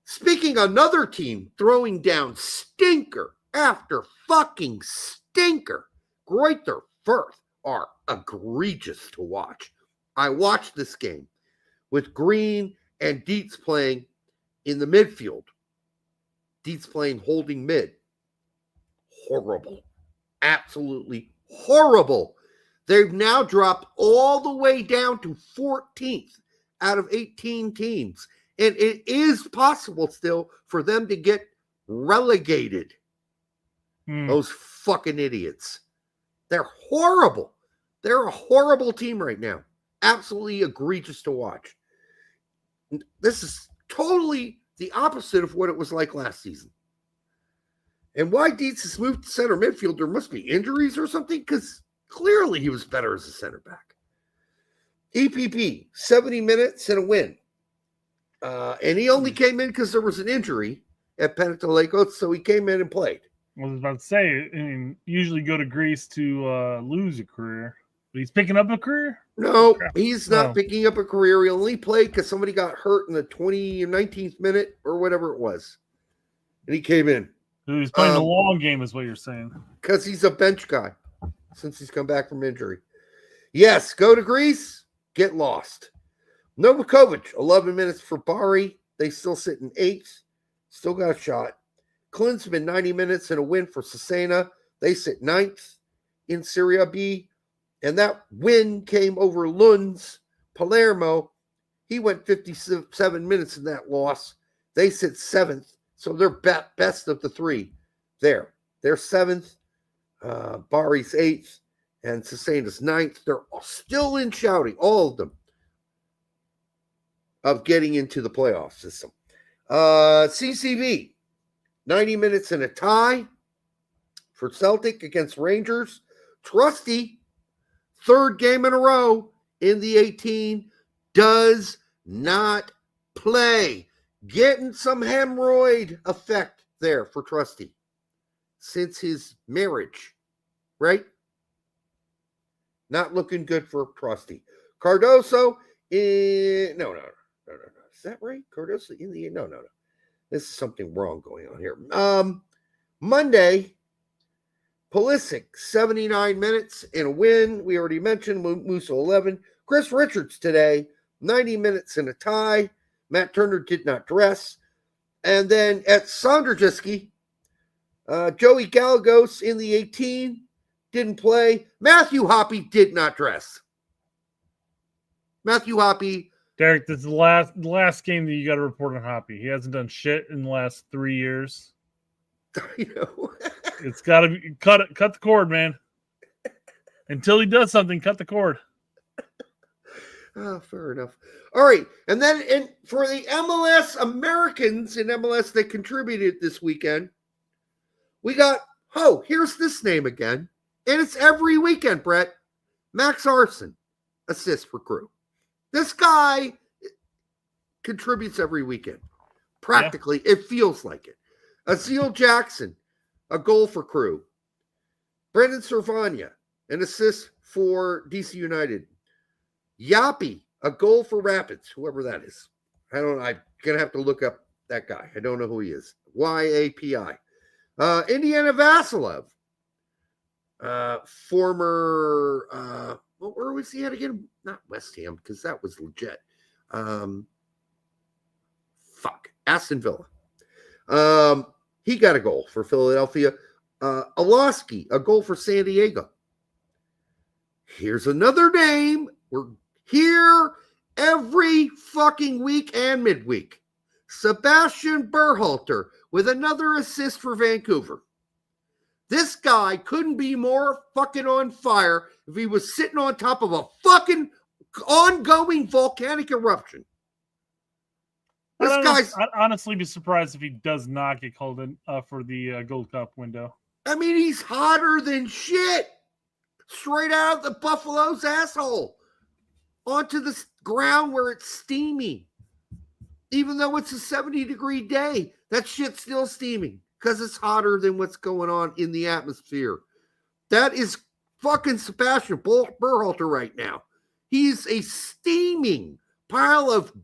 speaking another team throwing down stinker after fucking stinker. Greuther Fürth are egregious to watch. I watched this game with Green and Dietz playing in the midfield. Dietz playing holding mid. Horrible. Absolutely horrible. They've now dropped all the way down to 14th out of 18 teams. And it is possible still for them to get relegated. Those fucking idiots. They're horrible. They're a horrible team right now. Absolutely egregious to watch. This is totally the opposite of what it was like last season. And why Dietz has moved to center midfield, there must be injuries or something, because clearly he was better as a center back. EPP, 70 minutes and a win. And he only came in because there was an injury at Panathinaikos, so he came in and played. I was about to say, I mean, usually go to Greece to lose a career. But he's picking up a career? No, he's not picking up a career. He only played because somebody got hurt in the 19th minute or whatever it was. And he came in. So he's playing the long game is what you're saying. Because he's a bench guy since he's come back from injury. Yes, go to Greece, get lost. Novakovic, 11 minutes for Bari. They still sit in 8th. Still got a shot. Klinsmann, 90 minutes and a win for Cesena. They sit 9th in Serie B. And that win came over Lund's Palermo. He went 57 minutes in that loss. They sit 7th. So they're best of the three there. They're 7th. Bari's 8th. And Cesena's 9th. They're still in shouting, all of them, of getting into the playoff system. CCV, 90 minutes and a tie for Celtic against Rangers. Trusty, third game in a row in the 18, does not play. Getting some hemorrhoid effect there for Trusty since his marriage, right? Not looking good for Trusty. Cardoso, no. Is that right? Cardoso in the no. This is something wrong going on here. Monday, Pulisic, 79 minutes and a win. We already mentioned Musa 11. Chris Richards today, 90 minutes and a tie. Matt Turner did not dress. And then at Sonderjiski, Joey Gallegos in the 18 didn't play. Matthew Hoppe did not dress. Matthew Hoppe. Derek, this is the last game that you got to report on Hoppe. He hasn't done shit in the last 3 years. I know. It's got to be cut the cord, man. Until he does something, cut the cord. Fair enough. All right. And then for the MLS Americans in MLS that contributed this weekend, we got, here's this name again. And it's every weekend, Brett. Max Arson, assist for Crew. This guy contributes every weekend. Practically, It feels like it. Azeel Jackson, a goal for Crew. Brendan Servania, an assist for DC United. Yapi, a goal for Rapids, whoever that is. I'm going to have to look up that guy. I don't know who he is. YAPI. Indiana Vasilov, former, where was he at again? Not West Ham, because that was legit. Aston Villa. He got a goal for Philadelphia. Alosky, a goal for San Diego. Here's another name. We're here every fucking week and midweek. Sebastian Berhalter with another assist for Vancouver. This guy couldn't be more fucking on fire if he was sitting on top of a fucking ongoing volcanic eruption. I'd honestly be surprised if he does not get called in for the Gold Cup window. I mean, he's hotter than shit. Straight out of the Buffalo's asshole. Onto the ground where it's steamy. Even though it's a 70-degree day, that shit's still steaming because it's hotter than what's going on in the atmosphere. That is fucking Sebastian Berhalter right now. He's a steaming pile of,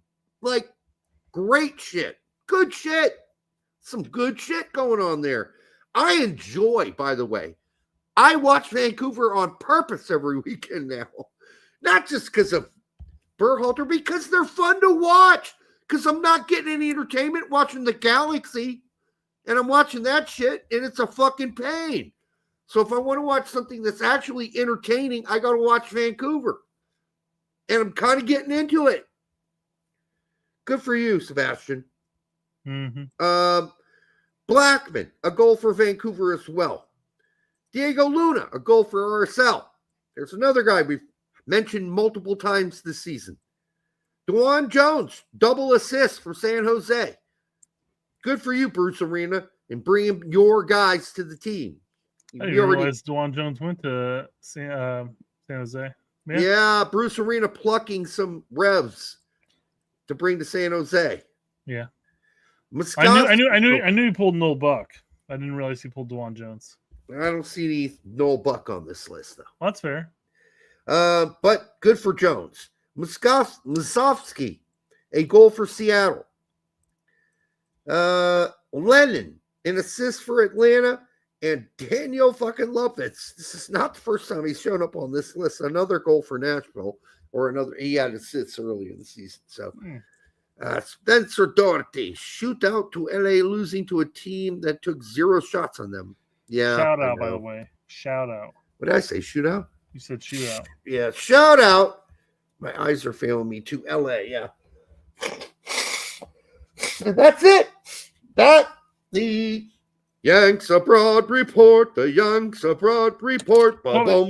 great shit. Good shit. Some good shit going on there. I enjoy, by the way, I watch Vancouver on purpose every weekend now. Not just because of Berhalter, because they're fun to watch. Because I'm not getting any entertainment watching the Galaxy. And I'm watching that shit, and it's a fucking pain. So if I want to watch something that's actually entertaining, I got to watch Vancouver. And I'm kind of getting into it. Good for you, Sebastian. Mm-hmm. Blackman, a goal for Vancouver as well. Diego Luna, a goal for RSL. There's another guy we've mentioned multiple times this season. DeJuan Jones, double assist for San Jose. Good for you, Bruce Arena, and bringing your guys to the team. I didn't realize DeJuan Jones went to San Jose. Yeah, Bruce Arena plucking some revs to bring to San Jose. Yeah. I knew he pulled Noel Buck. I didn't realize he pulled DeJuan Jones. I don't see any Noel Buck on this list, though. Well, that's fair. But good for Jones. Musovsky, a goal for Seattle. Lennon, an assist for Atlanta. And Daniel fucking Lovitz. This is not the first time he's shown up on this list. Another goal for Nashville. He had assists early in the season. So, Spencer Doherty, shootout to LA, losing to a team that took 0 shots on them. Yeah. Shout out, by the way. Shout out. What did I say? Shootout? You said shootout. Yeah, shout out. My eyes are failing me to LA. Yeah. And that's it. The Yanks Abroad report. The Yanks Abroad report. Real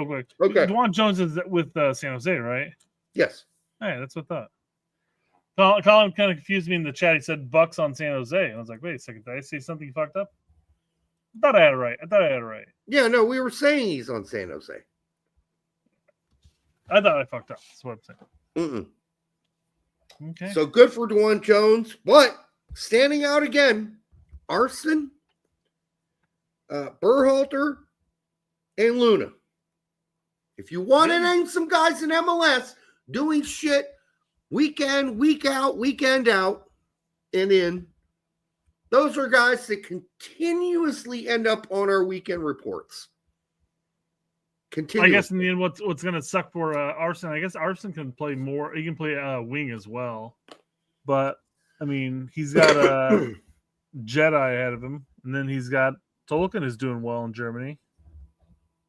quick. Okay. DeJuan Jones is with San Jose, right? Yes. Hey, that's what I thought. Colin kind of confused me in the chat. He said Bucks on San Jose. And I was like, wait a second. Did I say something fucked up? I thought I had it right. Yeah, no, we were saying he's on San Jose. I thought I fucked up. That's what I'm saying. Okay. So good for DeJuan Jones. But standing out again, Arson, Berhalter, and Luna. If you want to name some guys in MLS doing shit week in, week out, weekend out, and in, those are guys that continuously end up on our weekend reports. I guess in the end, what's going to suck for Arson, I guess Arson can play more. He can play wing as well. But, I mean, he's got a Jedi ahead of him. And then he's got Tolkien is doing well in Germany.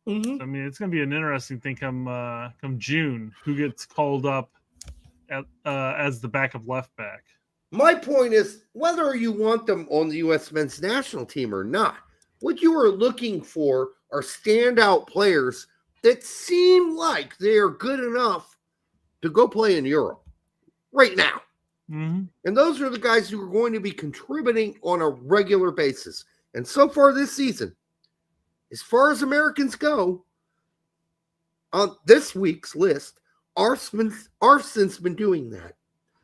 Mm-hmm. So, I mean, it's going to be an interesting thing come June. Who gets called up as the backup left back? My point is, whether you want them on the U.S. men's national team or not, what you are looking for are standout players that seem like they are good enough to go play in Europe right now. Mm-hmm. And those are the guys who are going to be contributing on a regular basis. And so far this season, as far as Americans go, on this week's list, Arson's been doing that.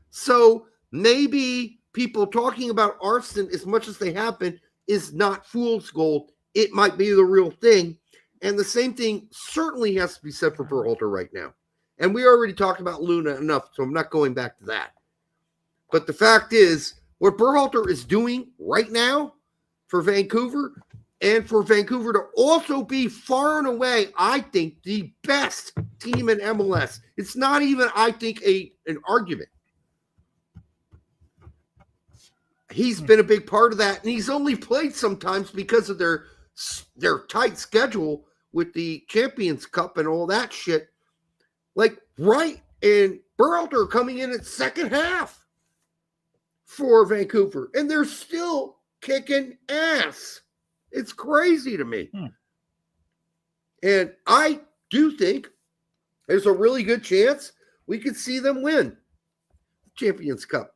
So maybe people talking about Arson as much as they have been is not fool's gold. It might be the real thing. And the same thing certainly has to be said for Berhalter right now. And we already talked about Luna enough, so I'm not going back to that. But the fact is, what Berhalter is doing right now for Vancouver, and for Vancouver to also be far and away, I think, the best team in MLS. It's not even, I think, an argument. He's been a big part of that, and he's only played sometimes because of their tight schedule with the Champions Cup and all that shit. Like, right, and Berhalter coming in at second half for Vancouver, and they're still kicking ass. It's crazy to me. And I do think there's a really good chance we could see them win the Champions Cup,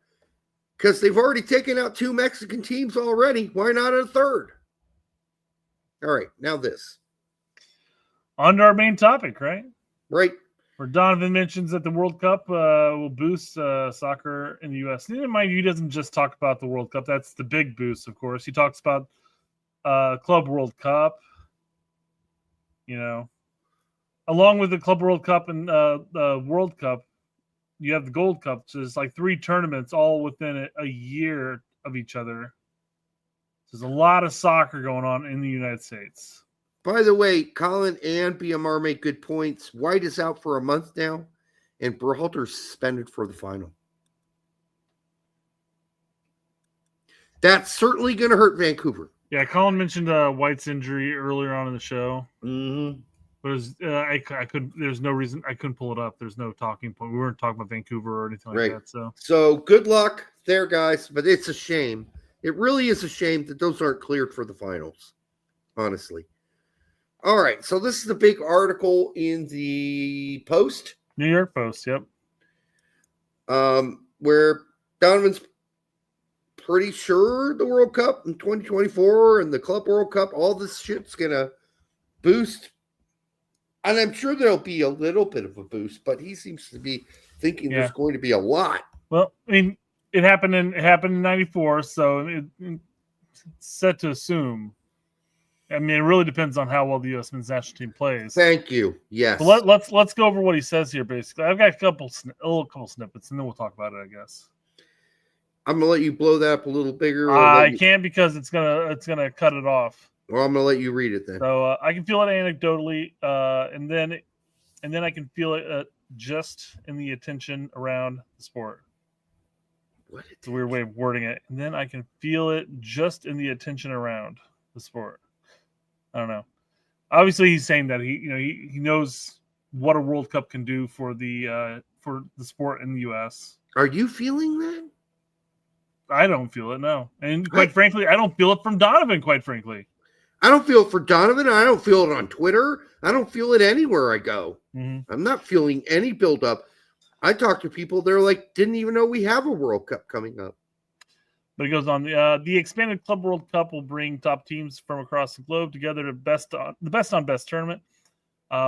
because they've already taken out 2 Mexican teams already. Why not a third? All right, now this. On to our main topic, right? Right. Where Donovan mentions that the World Cup will boost soccer in the U.S. And mind you, he doesn't just talk about the World Cup. That's the big boost, of course. He talks about Club World Cup, along with the Club World Cup and the World Cup, you have the Gold Cup. So it's like 3 tournaments all within a year of each other. There's a lot of soccer going on in the United States. By the way, Colin and BMR make good points. White is out for a month now, and Berhalter's suspended for the final. That's certainly going to hurt Vancouver. Yeah, Colin mentioned White's injury earlier on in the show. Mm-hmm. But I could. There's no reason I couldn't pull it up. There's no talking point. We weren't talking about Vancouver or anything like that. So good luck there, guys. But it's a shame. It really is a shame that those aren't cleared for the finals. Honestly. All right. So this is the big article in the Post. New York Post. Yep. Where Donovan's pretty sure the World Cup in 2024 and the Club World Cup, all this shit's gonna boost. And I'm sure there'll be a little bit of a boost, but he seems to be thinking there's going to be a lot. Well, I mean, it happened in '94, so it's set to assume. I mean, it really depends on how well the U.S. men's national team plays. Thank you. Yes. But let's go over what he says here. Basically, I've got a couple snippets, and then we'll talk about it, I guess. I'm gonna let you blow that up a little bigger. I can't because it's gonna cut it off. Well, I'm gonna let you read it then. So I can feel it anecdotally, and then I can feel it just in the attention around the sport. What? It's a weird way of wording it. And then I can feel it just in the attention around the sport. I don't know. Obviously, he's saying that he knows what a World Cup can do for the sport in the U.S. Are you feeling that? I don't feel it, no. And quite frankly, I don't feel it from Donovan, quite frankly. I don't feel it for Donovan. I don't feel it on Twitter. I don't feel it anywhere I go. Mm-hmm. I'm not feeling any buildup. I talk to people, they're like, didn't even know we have a World Cup coming up. But it goes on. The expanded Club World Cup will bring top teams from across the globe together to the best on best tournament,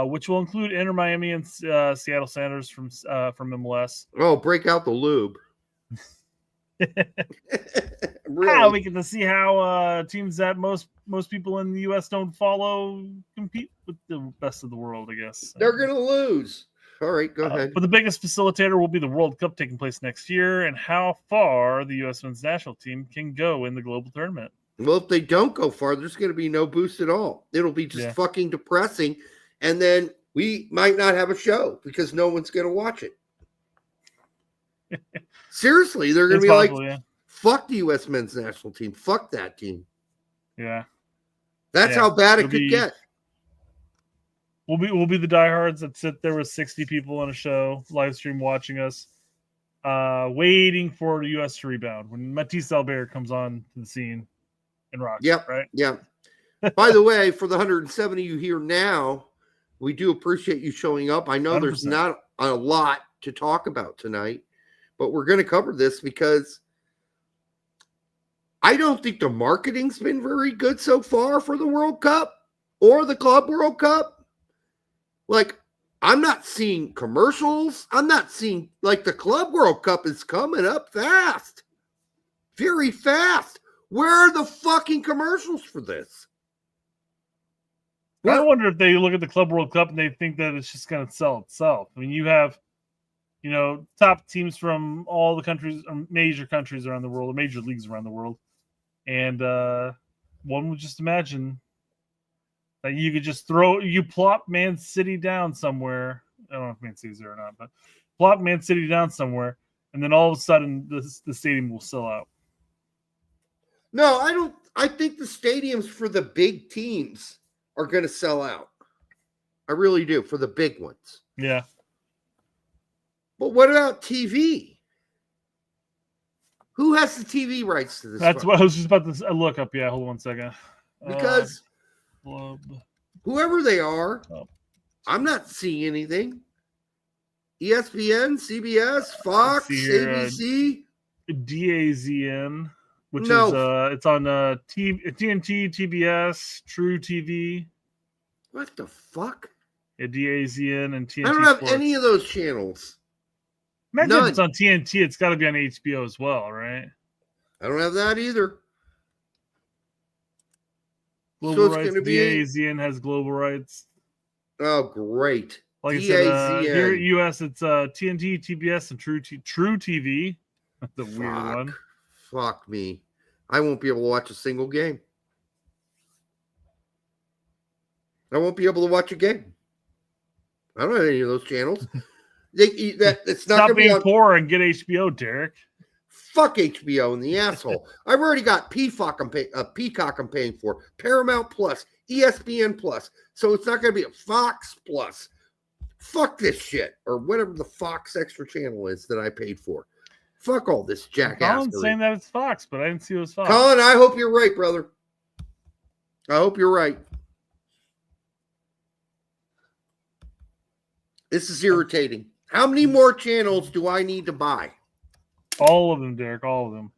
which will include Inter Miami and Seattle Sounders from MLS. Oh, break out the lube. Really? We get to see how teams that most people in the U.S. don't follow compete with the best of the world, I guess. They're going to lose. All right, go ahead. But the biggest facilitator will be the World Cup taking place next year and how far the U.S. men's national team can go in the global tournament. Well, if they don't go far, there's going to be no boost at all. It'll be just fucking depressing. And then we might not have a show because no one's going to watch it. Seriously, they're going to be possible, fuck the U.S. men's national team. Fuck that team. Yeah. That's how bad it could get. We'll be the diehards that sit there with 60 people on a show, live stream watching us, waiting for the U.S. to rebound when Matisse Albert comes on to the scene and rocks. Yep. Right? Yeah. By the way, for the 170 you hear now, We do appreciate you showing up. I know 100%. there's not a lot to talk about tonight, but we're going to cover this because I don't think the marketing's been very good so far for the World Cup or the Club World Cup. Like, I'm not seeing commercials. I'm not seeing, like, the Club World Cup is coming up fast. Very fast. Where are the fucking commercials for this? I wonder if they look at the Club World Cup and they think that it's just going to sell itself. I mean, you have, top teams from all the countries, major countries around the world, or major leagues around the world. And one would just imagine that you could just plop Man City down somewhere. I don't know if Man City's there or not, but plop Man City down somewhere, and then all of a sudden the stadium will sell out. No, I don't. I think the stadiums for the big teams are going to sell out. I really do, for the big ones. Yeah. But what about TV? Who has the TV rights to this? That's what I was just about to look up. Yeah, hold on 1 second. Because whoever they are, I'm not seeing anything. ESPN, CBS, Fox, ABC, DAZN, which is it's on TNT, TBS, True TV. What the fuck? Yeah, DAZN and TNT. I don't have Sports. any of those channels. Imagine if it's on TNT, it's got to be on HBO as well, right? I don't have that either. Global rights. DAZN has global rights. Oh, great. Like I said, here at US, it's TNT, TBS, and True TV. That's a weird one. Fuck me. I won't be able to watch a single game. I won't be able to watch a game. I don't have any of those channels. It's not Stop being poor and get HBO, Derek. Fuck HBO in the asshole. I've already got Peacock I'm paying for, Paramount Plus, ESPN Plus. So it's not going to be a Fox Plus. Fuck this shit, or whatever the Fox extra channel is that I paid for. Fuck all this jackass. Colin's saying that it's Fox, but I didn't see it was Fox. Colin, I hope you're right, brother. I hope you're right. This is irritating. How many more channels do I need to buy? All of them, Derek, all of them.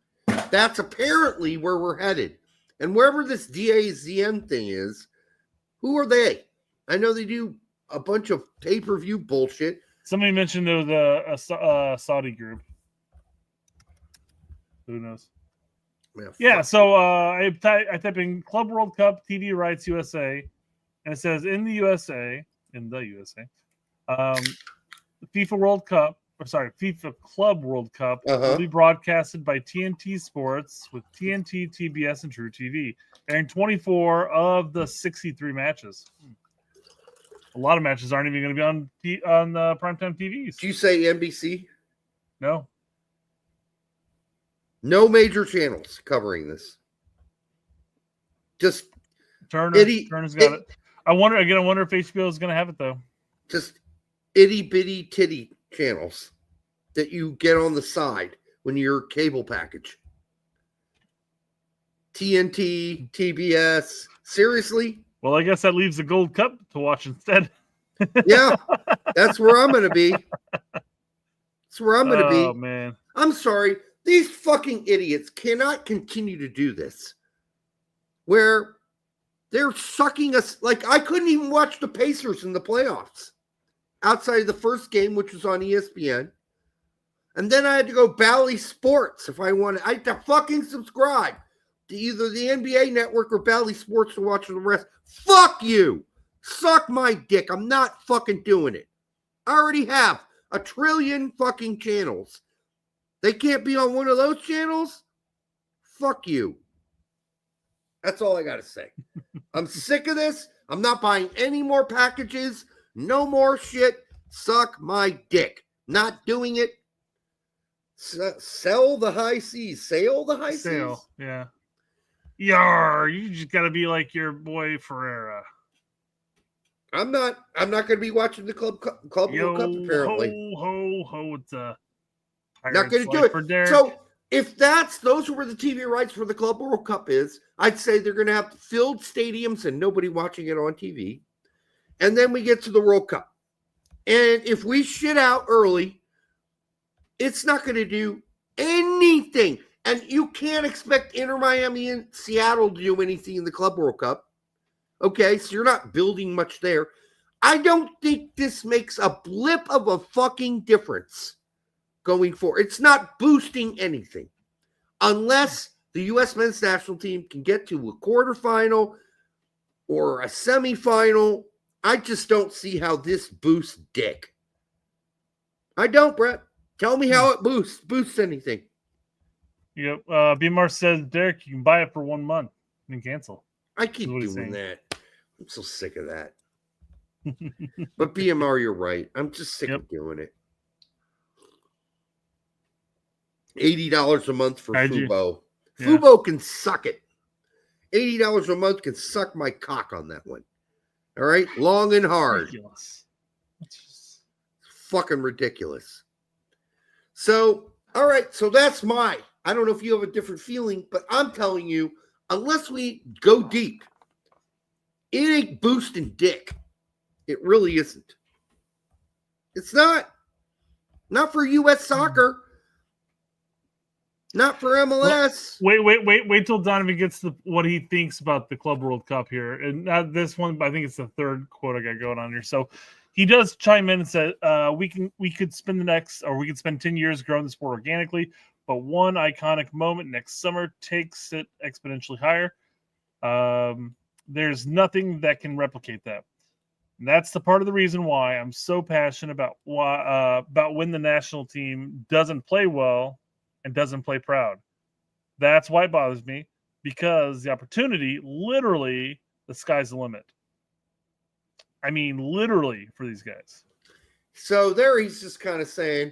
That's apparently where we're headed. And wherever this DAZN thing is, who are they? I know they do a bunch of pay-per-view bullshit. Somebody mentioned there was a Saudi group. Who knows? Yeah, so I type in Club World Cup TV rights USA, and it says in the USA, FIFA World Cup, FIFA Club World Cup will be broadcasted by TNT Sports with TNT, TBS, and True TV, airing 24 of the 63 matches. A lot of matches aren't even going to be on primetime TVs. Did you say NBC? No. No major channels covering this. Just Turner's got it. I wonder if HBO is going to have it, though. Just itty-bitty titty channels that you get on the side when you're cable package. TNT, TBS. Seriously? Well, I guess that leaves the Gold Cup to watch instead. Yeah, that's where I'm going to be. That's where I'm going to be. Oh, man. I'm sorry. These fucking idiots cannot continue to do this. Where they're sucking us. Like, I couldn't even watch the Pacers in the playoffs outside of the first game, which was on ESPN. And then I had to go Bally Sports if I wanted. I had to fucking subscribe to either the NBA Network or Bally Sports to watch the rest. Fuck you. Suck my dick. I'm not fucking doing it. I already have 1 trillion fucking channels. They can't be on one of those channels? Fuck you. That's all I got to say. I'm sick of this. I'm not buying any more packages. No more shit. Suck my dick. Not doing it. Sell the high seas. Sail the high seas. Yeah. Yar, you just got to be like your boy Ferreira. I'm not going to be watching the Club World Cup, apparently. Ho. It's not going to do it. So if those are where the TV rights for the Club World Cup is, I'd say they're going to have filled stadiums and nobody watching it on TV. And then we get to the World Cup. And if we shit out early, it's not going to do anything. And you can't expect Inter Miami and Seattle to do anything in the Club World Cup. Okay, so you're not building much there. I don't think this makes a blip of a fucking difference going forward. It's not boosting anything unless the U.S. men's national team can get to a quarterfinal or a semifinal. I just don't see how this boosts dick. I don't, Brett. Tell me how it boosts anything. Yep. BMR says, Derek, you can buy it for 1 month and cancel. I keep doing that. I'm so sick of that. But BMR, you're right. I'm just sick of doing it. $80 a month for Fubo. Yeah. Fubo can suck it. $80 a month can suck my cock on that one. All right? Long and hard. Ridiculous. Fucking ridiculous. So, all right. So that's I don't know if you have a different feeling, but I'm telling you, unless we go deep, it ain't boosting dick. It really isn't. It's not. Not for U.S. soccer. Not for MLS. Wait till Donovan gets to what he thinks about the Club World Cup here. And not this one, but I think it's the third quote I got going on here. So he does chime in and say, we could spend 10 years growing the sport organically, but one iconic moment next summer takes it exponentially higher. There's nothing that can replicate that. And that's the part of the reason why I'm so passionate about when the national team doesn't play well and doesn't play proud. That's why it bothers me, because the opportunity, literally, the sky's the limit. I mean, literally, for these guys. So there he's just kind of saying,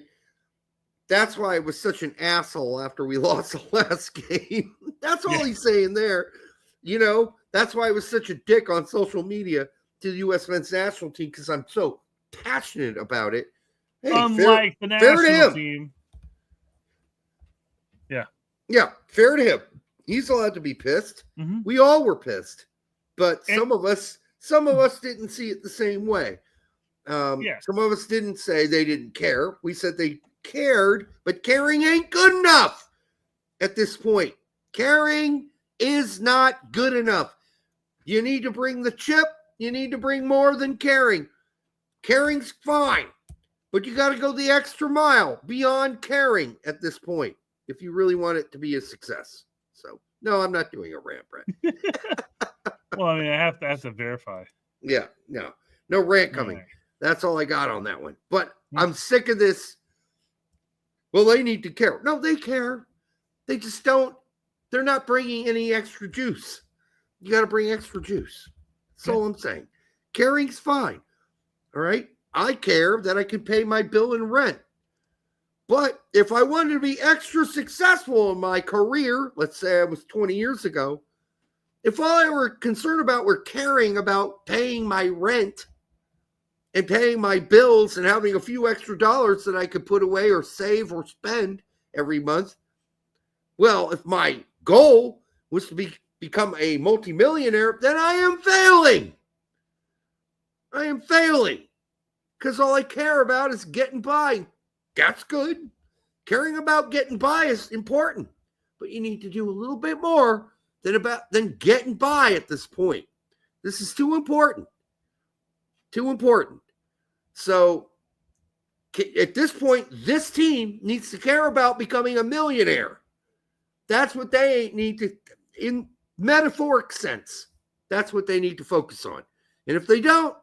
that's why I was such an asshole after we lost the last game. That's all he's saying there. You know, that's why I was such a dick on social media to the U.S. men's national team, because I'm so passionate about it. Hey, unlike the national team. Yeah, fair to him. He's allowed to be pissed. Mm-hmm. We all were pissed, but some of us didn't see it the same way. Some of us didn't say they didn't care. We said they cared, but caring ain't good enough at this point. Caring is not good enough. You need to bring the chip. You need to bring more than caring. Caring's fine, but you got to go the extra mile beyond caring at this point if you really want it to be a success. So, no, I'm not doing a rant, Brett. Well, I mean, I have to verify. Yeah, no rant coming. Right. That's all I got on that one. But I'm sick of this. Well, they need to care. No, they care. They just don't. They're not bringing any extra juice. You got to bring extra juice. That's all I'm saying. Caring's fine. All right? I care that I can pay my bill and rent. But if I wanted to be extra successful in my career, let's say I was 20 years ago, if all I were concerned about were caring about paying my rent and paying my bills and having a few extra dollars that I could put away or save or spend every month, well, if my goal was to become a multimillionaire, then I am failing. I am failing because all I care about is getting by. That's good. Caring about getting by is important, but you need to do a little bit more than getting by at this point. This is too important. Too important. So at this point, this team needs to care about becoming a millionaire. That's what they need to, in metaphoric sense, that's what they need to focus on. And if they don't,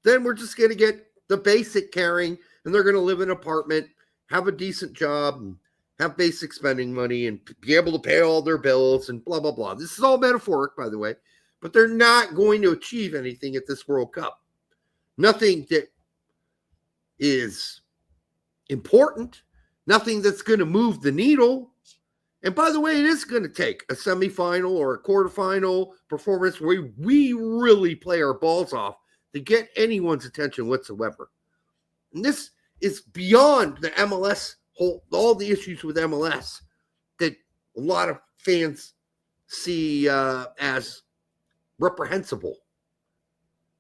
then we're just going to get the basic caring, and they're going to live in an apartment, have a decent job, and have basic spending money, and be able to pay all their bills, and blah, blah, blah. This is all metaphoric, by the way, but they're not going to achieve anything at this World Cup. Nothing that is important, nothing that's going to move the needle. And by the way, it is going to take a semifinal or a quarterfinal performance where we really play our balls off to get anyone's attention whatsoever. And this is beyond the MLS, all the issues with MLS that a lot of fans see as reprehensible.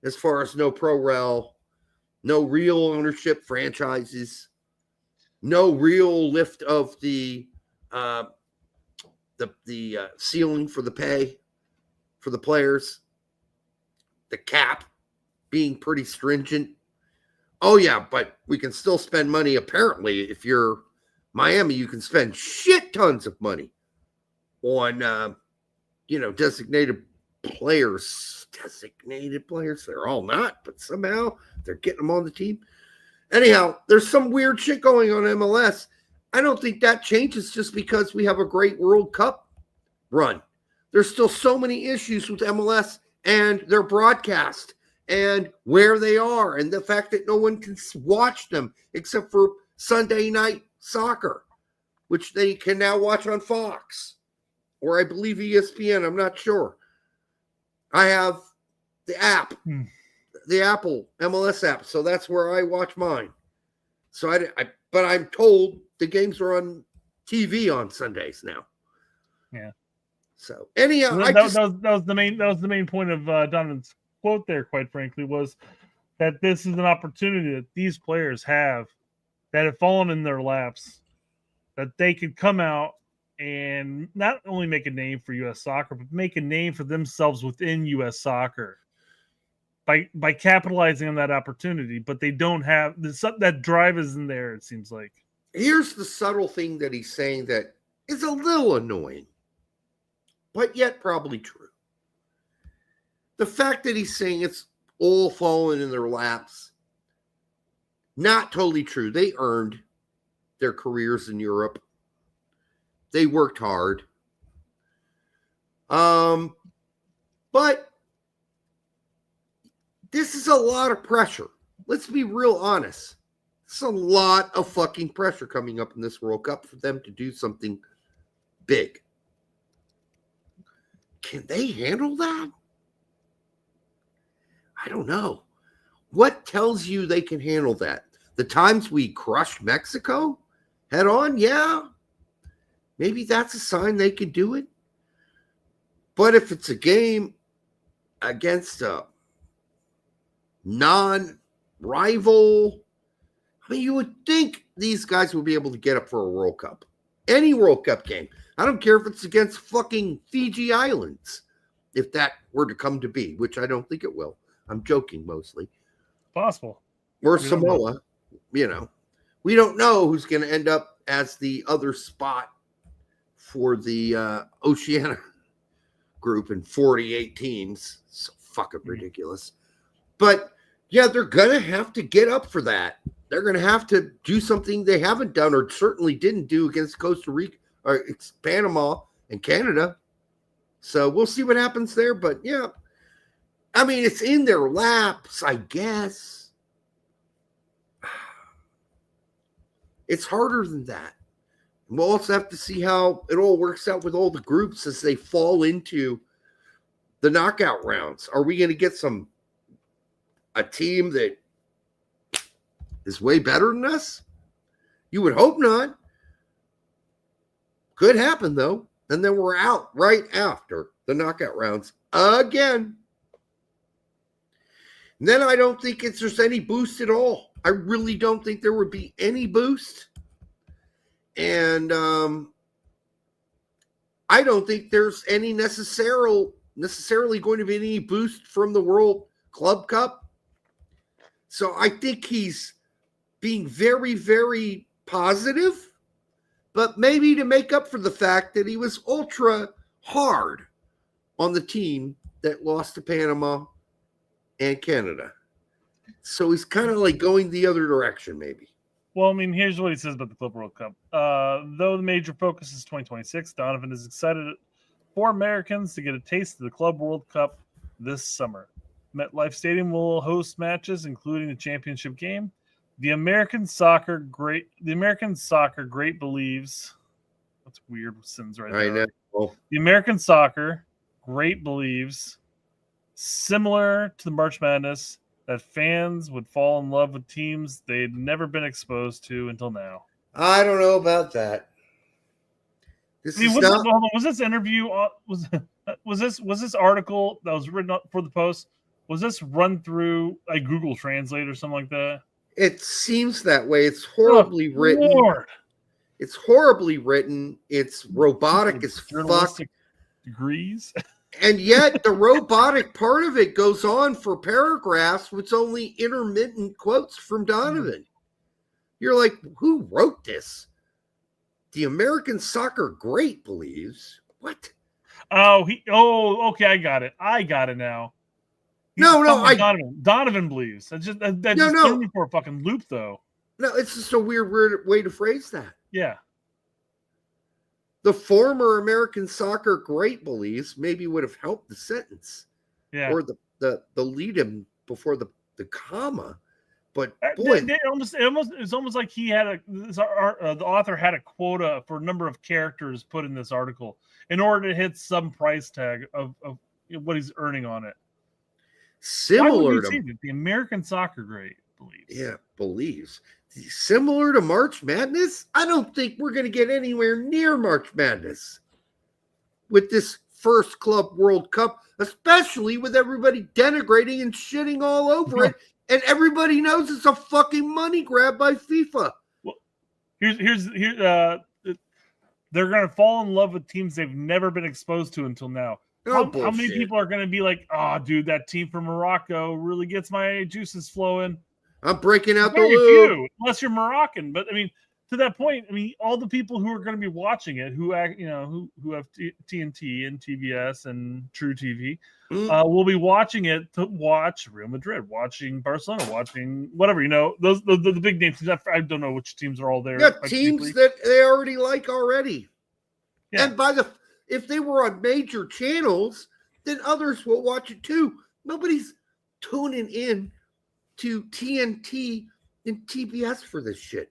as far as no pro rel, no real ownership franchises, no real lift of the ceiling for the pay for the players, the cap being pretty stringent. Oh yeah, but we can still spend money. Apparently, if you're Miami, you can spend shit tons of money on designated players. Designated players, they're all not, but somehow they're getting them on the team. Anyhow, there's some weird shit going on in MLS. I don't think that changes just because we have a great World Cup run. There's still so many issues with MLS and their broadcast and where they are and the fact that no one can watch them except for Sunday night soccer, which they can now watch on Fox or I believe ESPN. I'm not sure. I have the app, the Apple MLS app, so that's where I watch mine. So but I'm told the games are on TV on Sundays now. Yeah. So anyhow, that was the main point of Donovan's quote there. Quite frankly, was that this is an opportunity that these players have that have fallen in their laps, that they could come out and not only make a name for U.S. soccer, but make a name for themselves within U.S. soccer by capitalizing on that opportunity. But they don't have that drive isn't there. It seems like. Here's the subtle thing that he's saying that is a little annoying, but yet probably true. The fact that he's saying it's all fallen in their laps, not totally true. They earned their careers in Europe. They worked hard. But this is a lot of pressure. Let's be real honest. It's a lot of fucking pressure coming up in this World Cup for them to do something big. Can they handle that? I don't know. What tells you they can handle that? The times we crushed Mexico head on? Yeah. Maybe that's a sign they can do it. But if it's a game against a non-rival, I mean, you would think these guys would be able to get up for a World Cup. Any World Cup game. I don't care if it's against fucking Fiji Islands, if that were to come to be, which I don't think it will. I'm joking mostly. Possible. Or Samoa, We don't know who's going to end up as the other spot for the Oceania group in 48 teams. So fucking ridiculous. But, yeah, they're going to have to get up for that. They're going to have to do something they haven't done or certainly didn't do against Costa Rica or Panama and Canada. So we'll see what happens there. But, yeah, I mean, it's in their laps, I guess. It's harder than that. We'll also have to see how it all works out with all the groups as they fall into the knockout rounds. Are we going to get a team that is way better than us? You would hope not. Could happen, though. And then we're out right after the knockout rounds again. And then I don't think there's any boost at all. I really don't think there would be any boost. And I don't think there's any necessarily going to be any boost from the World Club Cup. So I think he's being very, very positive, but maybe to make up for the fact that he was ultra hard on the team that lost to Panama and Canada. So he's kind of like going the other direction, maybe. Well, I mean, here's what he says about the Club World Cup. Though the major focus is 2026, Donovan is excited for Americans to get a taste of the Club World Cup this summer. MetLife Stadium will host matches, including the championship game. The American soccer great believes. That's weird sentence right there. I know. The American soccer great believes, similar to the March Madness, that fans would fall in love with teams they'd never been exposed to until now. I don't know about that. Was this interview? Was this article that was written up for the Post? Was this run through a Google Translate or something like that? It seems that way. It's horribly written. Lord. It's horribly written. It's robotic as fuck. Degrees. And yet the robotic part of it goes on for paragraphs with only intermittent quotes from Donovan. You're like, who wrote this? The American soccer great believes. What? Okay, I got it. I got it now. Donovan believes. That just threw me for a fucking loop, though. No, it's just a weird way to phrase that. Yeah. The former American soccer great believes maybe would have helped the sentence. Yeah. Or the lead him before the comma. But boy, it's almost like he had the author had a quota for a number of characters put in this article in order to hit some price tag of what he's earning on it. Similar to the American soccer great believes. Yeah, believes. Similar to March Madness? I don't think we're going to get anywhere near March Madness with this first Club World Cup, especially with everybody denigrating and shitting all over it. And everybody knows it's a fucking money grab by FIFA. Well, here's they're going to fall in love with teams they've never been exposed to until now. How many people are going to be like, oh, dude, that team from Morocco really gets my juices flowing? I'm breaking out Very the lube. few, unless you're Moroccan. But I mean, to that point, I mean, all the people who are going to be watching it, who have TNT and TBS and True TV, will be watching it to watch Real Madrid, watching Barcelona, watching whatever, those the big names. I don't know which teams are all there. Yeah, teams that they already like already. Yeah. And if they were on major channels, then others will watch it too. Nobody's tuning in to TNT and TBS for this shit.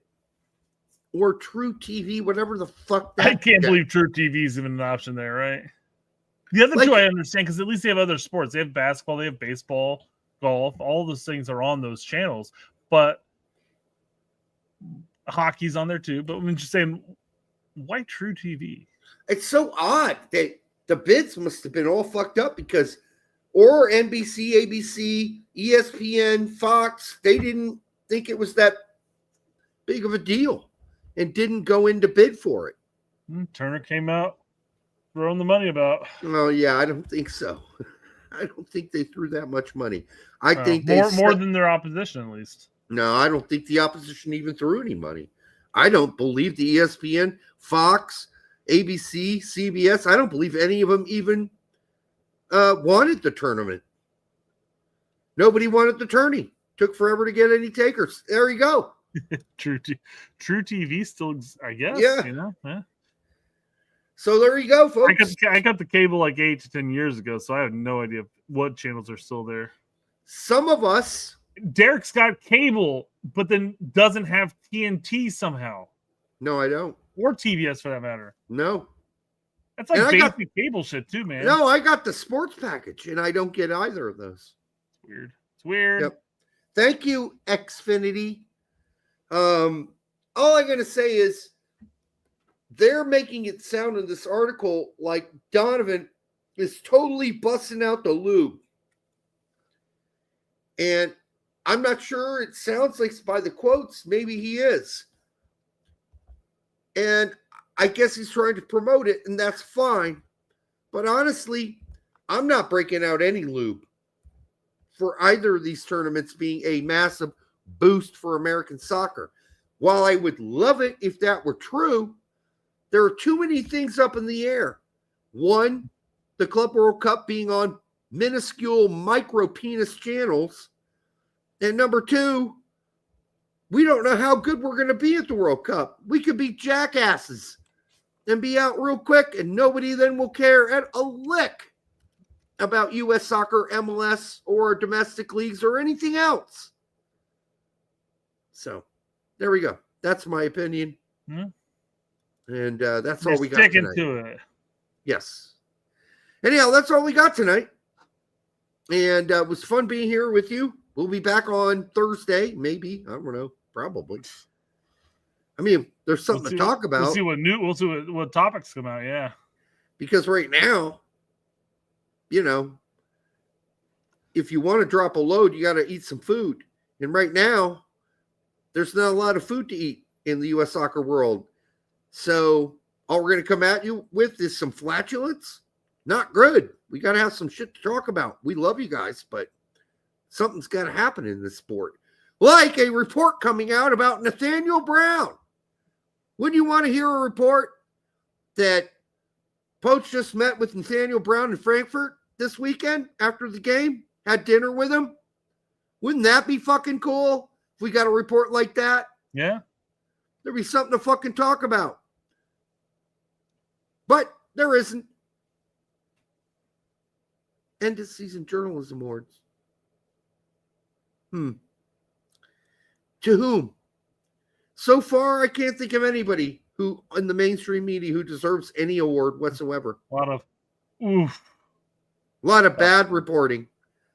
Or True TV, whatever the fuck that I can't believe True TV is even an option there, right? The other two I understand, because at least they have other sports. They have basketball, they have baseball, golf. All those things are on those channels. But hockey's on there too. But I'm just saying, why True TV? It's so odd that the bids must have been all fucked up because or NBC, ABC, ESPN, Fox, they didn't think it was that big of a deal and didn't go in to bid for it. Turner came out throwing the money about. Oh, yeah, I don't think so. I don't think they threw that much money. I think more than their opposition, at least. No, I don't think the opposition even threw any money. I don't believe the ESPN, Fox, ABC, CBS, I don't believe any of them even wanted the tournament. Nobody wanted the tourney. Took forever to get any takers. There you go. True TV still, I guess. Yeah. Yeah. So there you go, folks. I got the cable like 8 to 10 years ago, so I have no idea what channels are still there. Some of us. Derek's got cable, but then doesn't have TNT somehow. No, I don't. Or TBS for that matter. No. That's like basic cable shit too, man. No, I got the sports package, and I don't get either of those. It's weird. Yep. Thank you, Xfinity. All I'm going to say is they're making it sound in this article like Donovan is totally busting out the lube. And I'm not sure. It sounds like by the quotes, maybe he is. And I guess he's trying to promote it, and that's fine. But honestly, I'm not breaking out any lube for either of these tournaments being a massive boost for American soccer. While I would love it if that were true, there are too many things up in the air. One, the Club World Cup being on minuscule micro penis channels. And number two, we don't know how good we're going to be at the World Cup. We could be jackasses and be out real quick, and nobody then will care at a lick about U.S. soccer, MLS, or domestic leagues or anything else. So there we go. That's my opinion. And that's all we got tonight. Sticking to it. Yes. Anyhow, that's all we got tonight. And it was fun being here with you. We'll be back on Thursday, maybe. I don't know. Probably. I mean, there's something to talk about. We'll see what topics come out, yeah. Because right now, if you want to drop a load, you got to eat some food. And right now, there's not a lot of food to eat in the U.S. soccer world. So all we're going to come at you with is some flatulence. Not good. We got to have some shit to talk about. We love you guys, but something's got to happen in this sport. Like a report coming out about Nathaniel Brown. Wouldn't you want to hear a report that Poach just met with Nathaniel Brown in Frankfurt this weekend after the game? Had dinner with him? Wouldn't that be fucking cool if we got a report like that? Yeah. There'd be something to fucking talk about. But there isn't. End of season journalism awards. To whom? So far, I can't think of anybody who in the mainstream media who deserves any award whatsoever. A lot of bad reporting.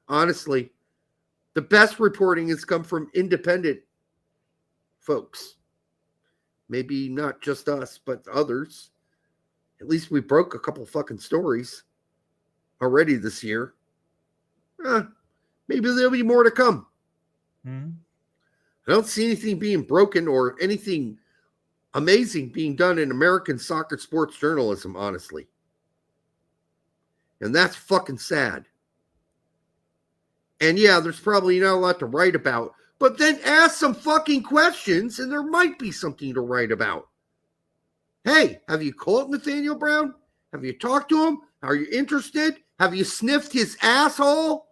Honestly, the best reporting has come from independent folks. Maybe not just us, but others. At least we broke a couple fucking stories already this year. Maybe there'll be more to come. I don't see anything being broken or anything amazing being done in American soccer sports journalism, honestly. And that's fucking sad. And yeah, there's probably not a lot to write about, but then ask some fucking questions and there might be something to write about. Hey, have you called Nathaniel Brown? Have you talked to him? Are you interested? Have you sniffed his asshole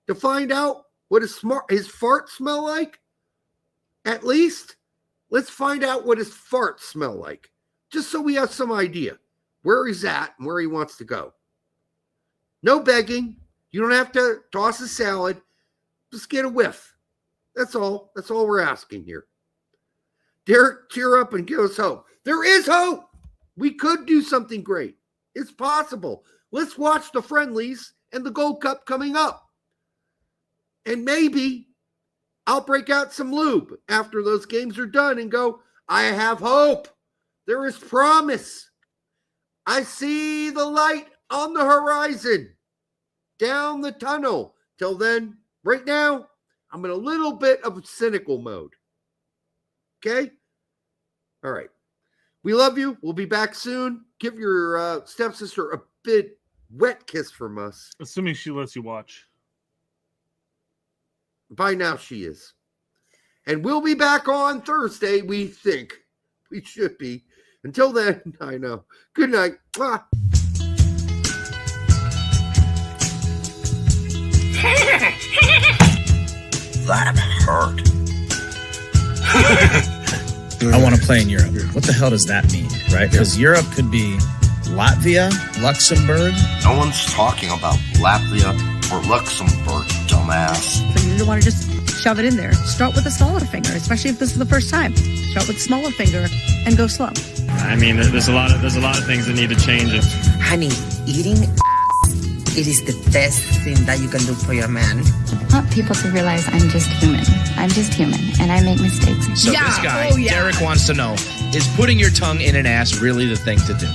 to find out what his farts smell like? At least, let's find out what his farts smell like, just so we have some idea where he's at and where he wants to go. No begging. You don't have to toss a salad. Just get a whiff. That's all. That's all we're asking here. Derek, cheer up and give us hope. There is hope. We could do something great. It's possible. Let's watch the friendlies and the Gold Cup coming up. And maybe I'll break out some lube after those games are done and go, I have hope. There is promise. I see the light on the horizon. Down the tunnel. Till then, right now, I'm in a little bit of cynical mode. Okay? All right. We love you. We'll be back soon. Give your stepsister a bit wet kiss from us. Assuming she lets you watch. By now she is. And we'll be back on Thursday, we think. We should be. Until then, I know. Good night. Mwah. That hurt. I want to play in Europe. What the hell does that mean, right? Because Europe could be Latvia, Luxembourg. No one's talking about Latvia or Luxembourg, dumbass. So you don't want to just shove it in there. Start with the smaller finger, especially if this is the first time. Start with the smaller finger and go slow. I mean, there's a lot of things that need to change. Honey, eating it is the best thing that you can do for your man. I want people to realize I'm just human. I'm just human, and I make mistakes. So this guy, Derek, wants to know, is putting your tongue in an ass really the thing to do?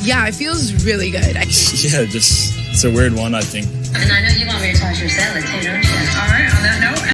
Yeah, it feels really good. Yeah, just it's a weird one, I think. And I know you want me to toss your salad too, don't you? All right, on that note.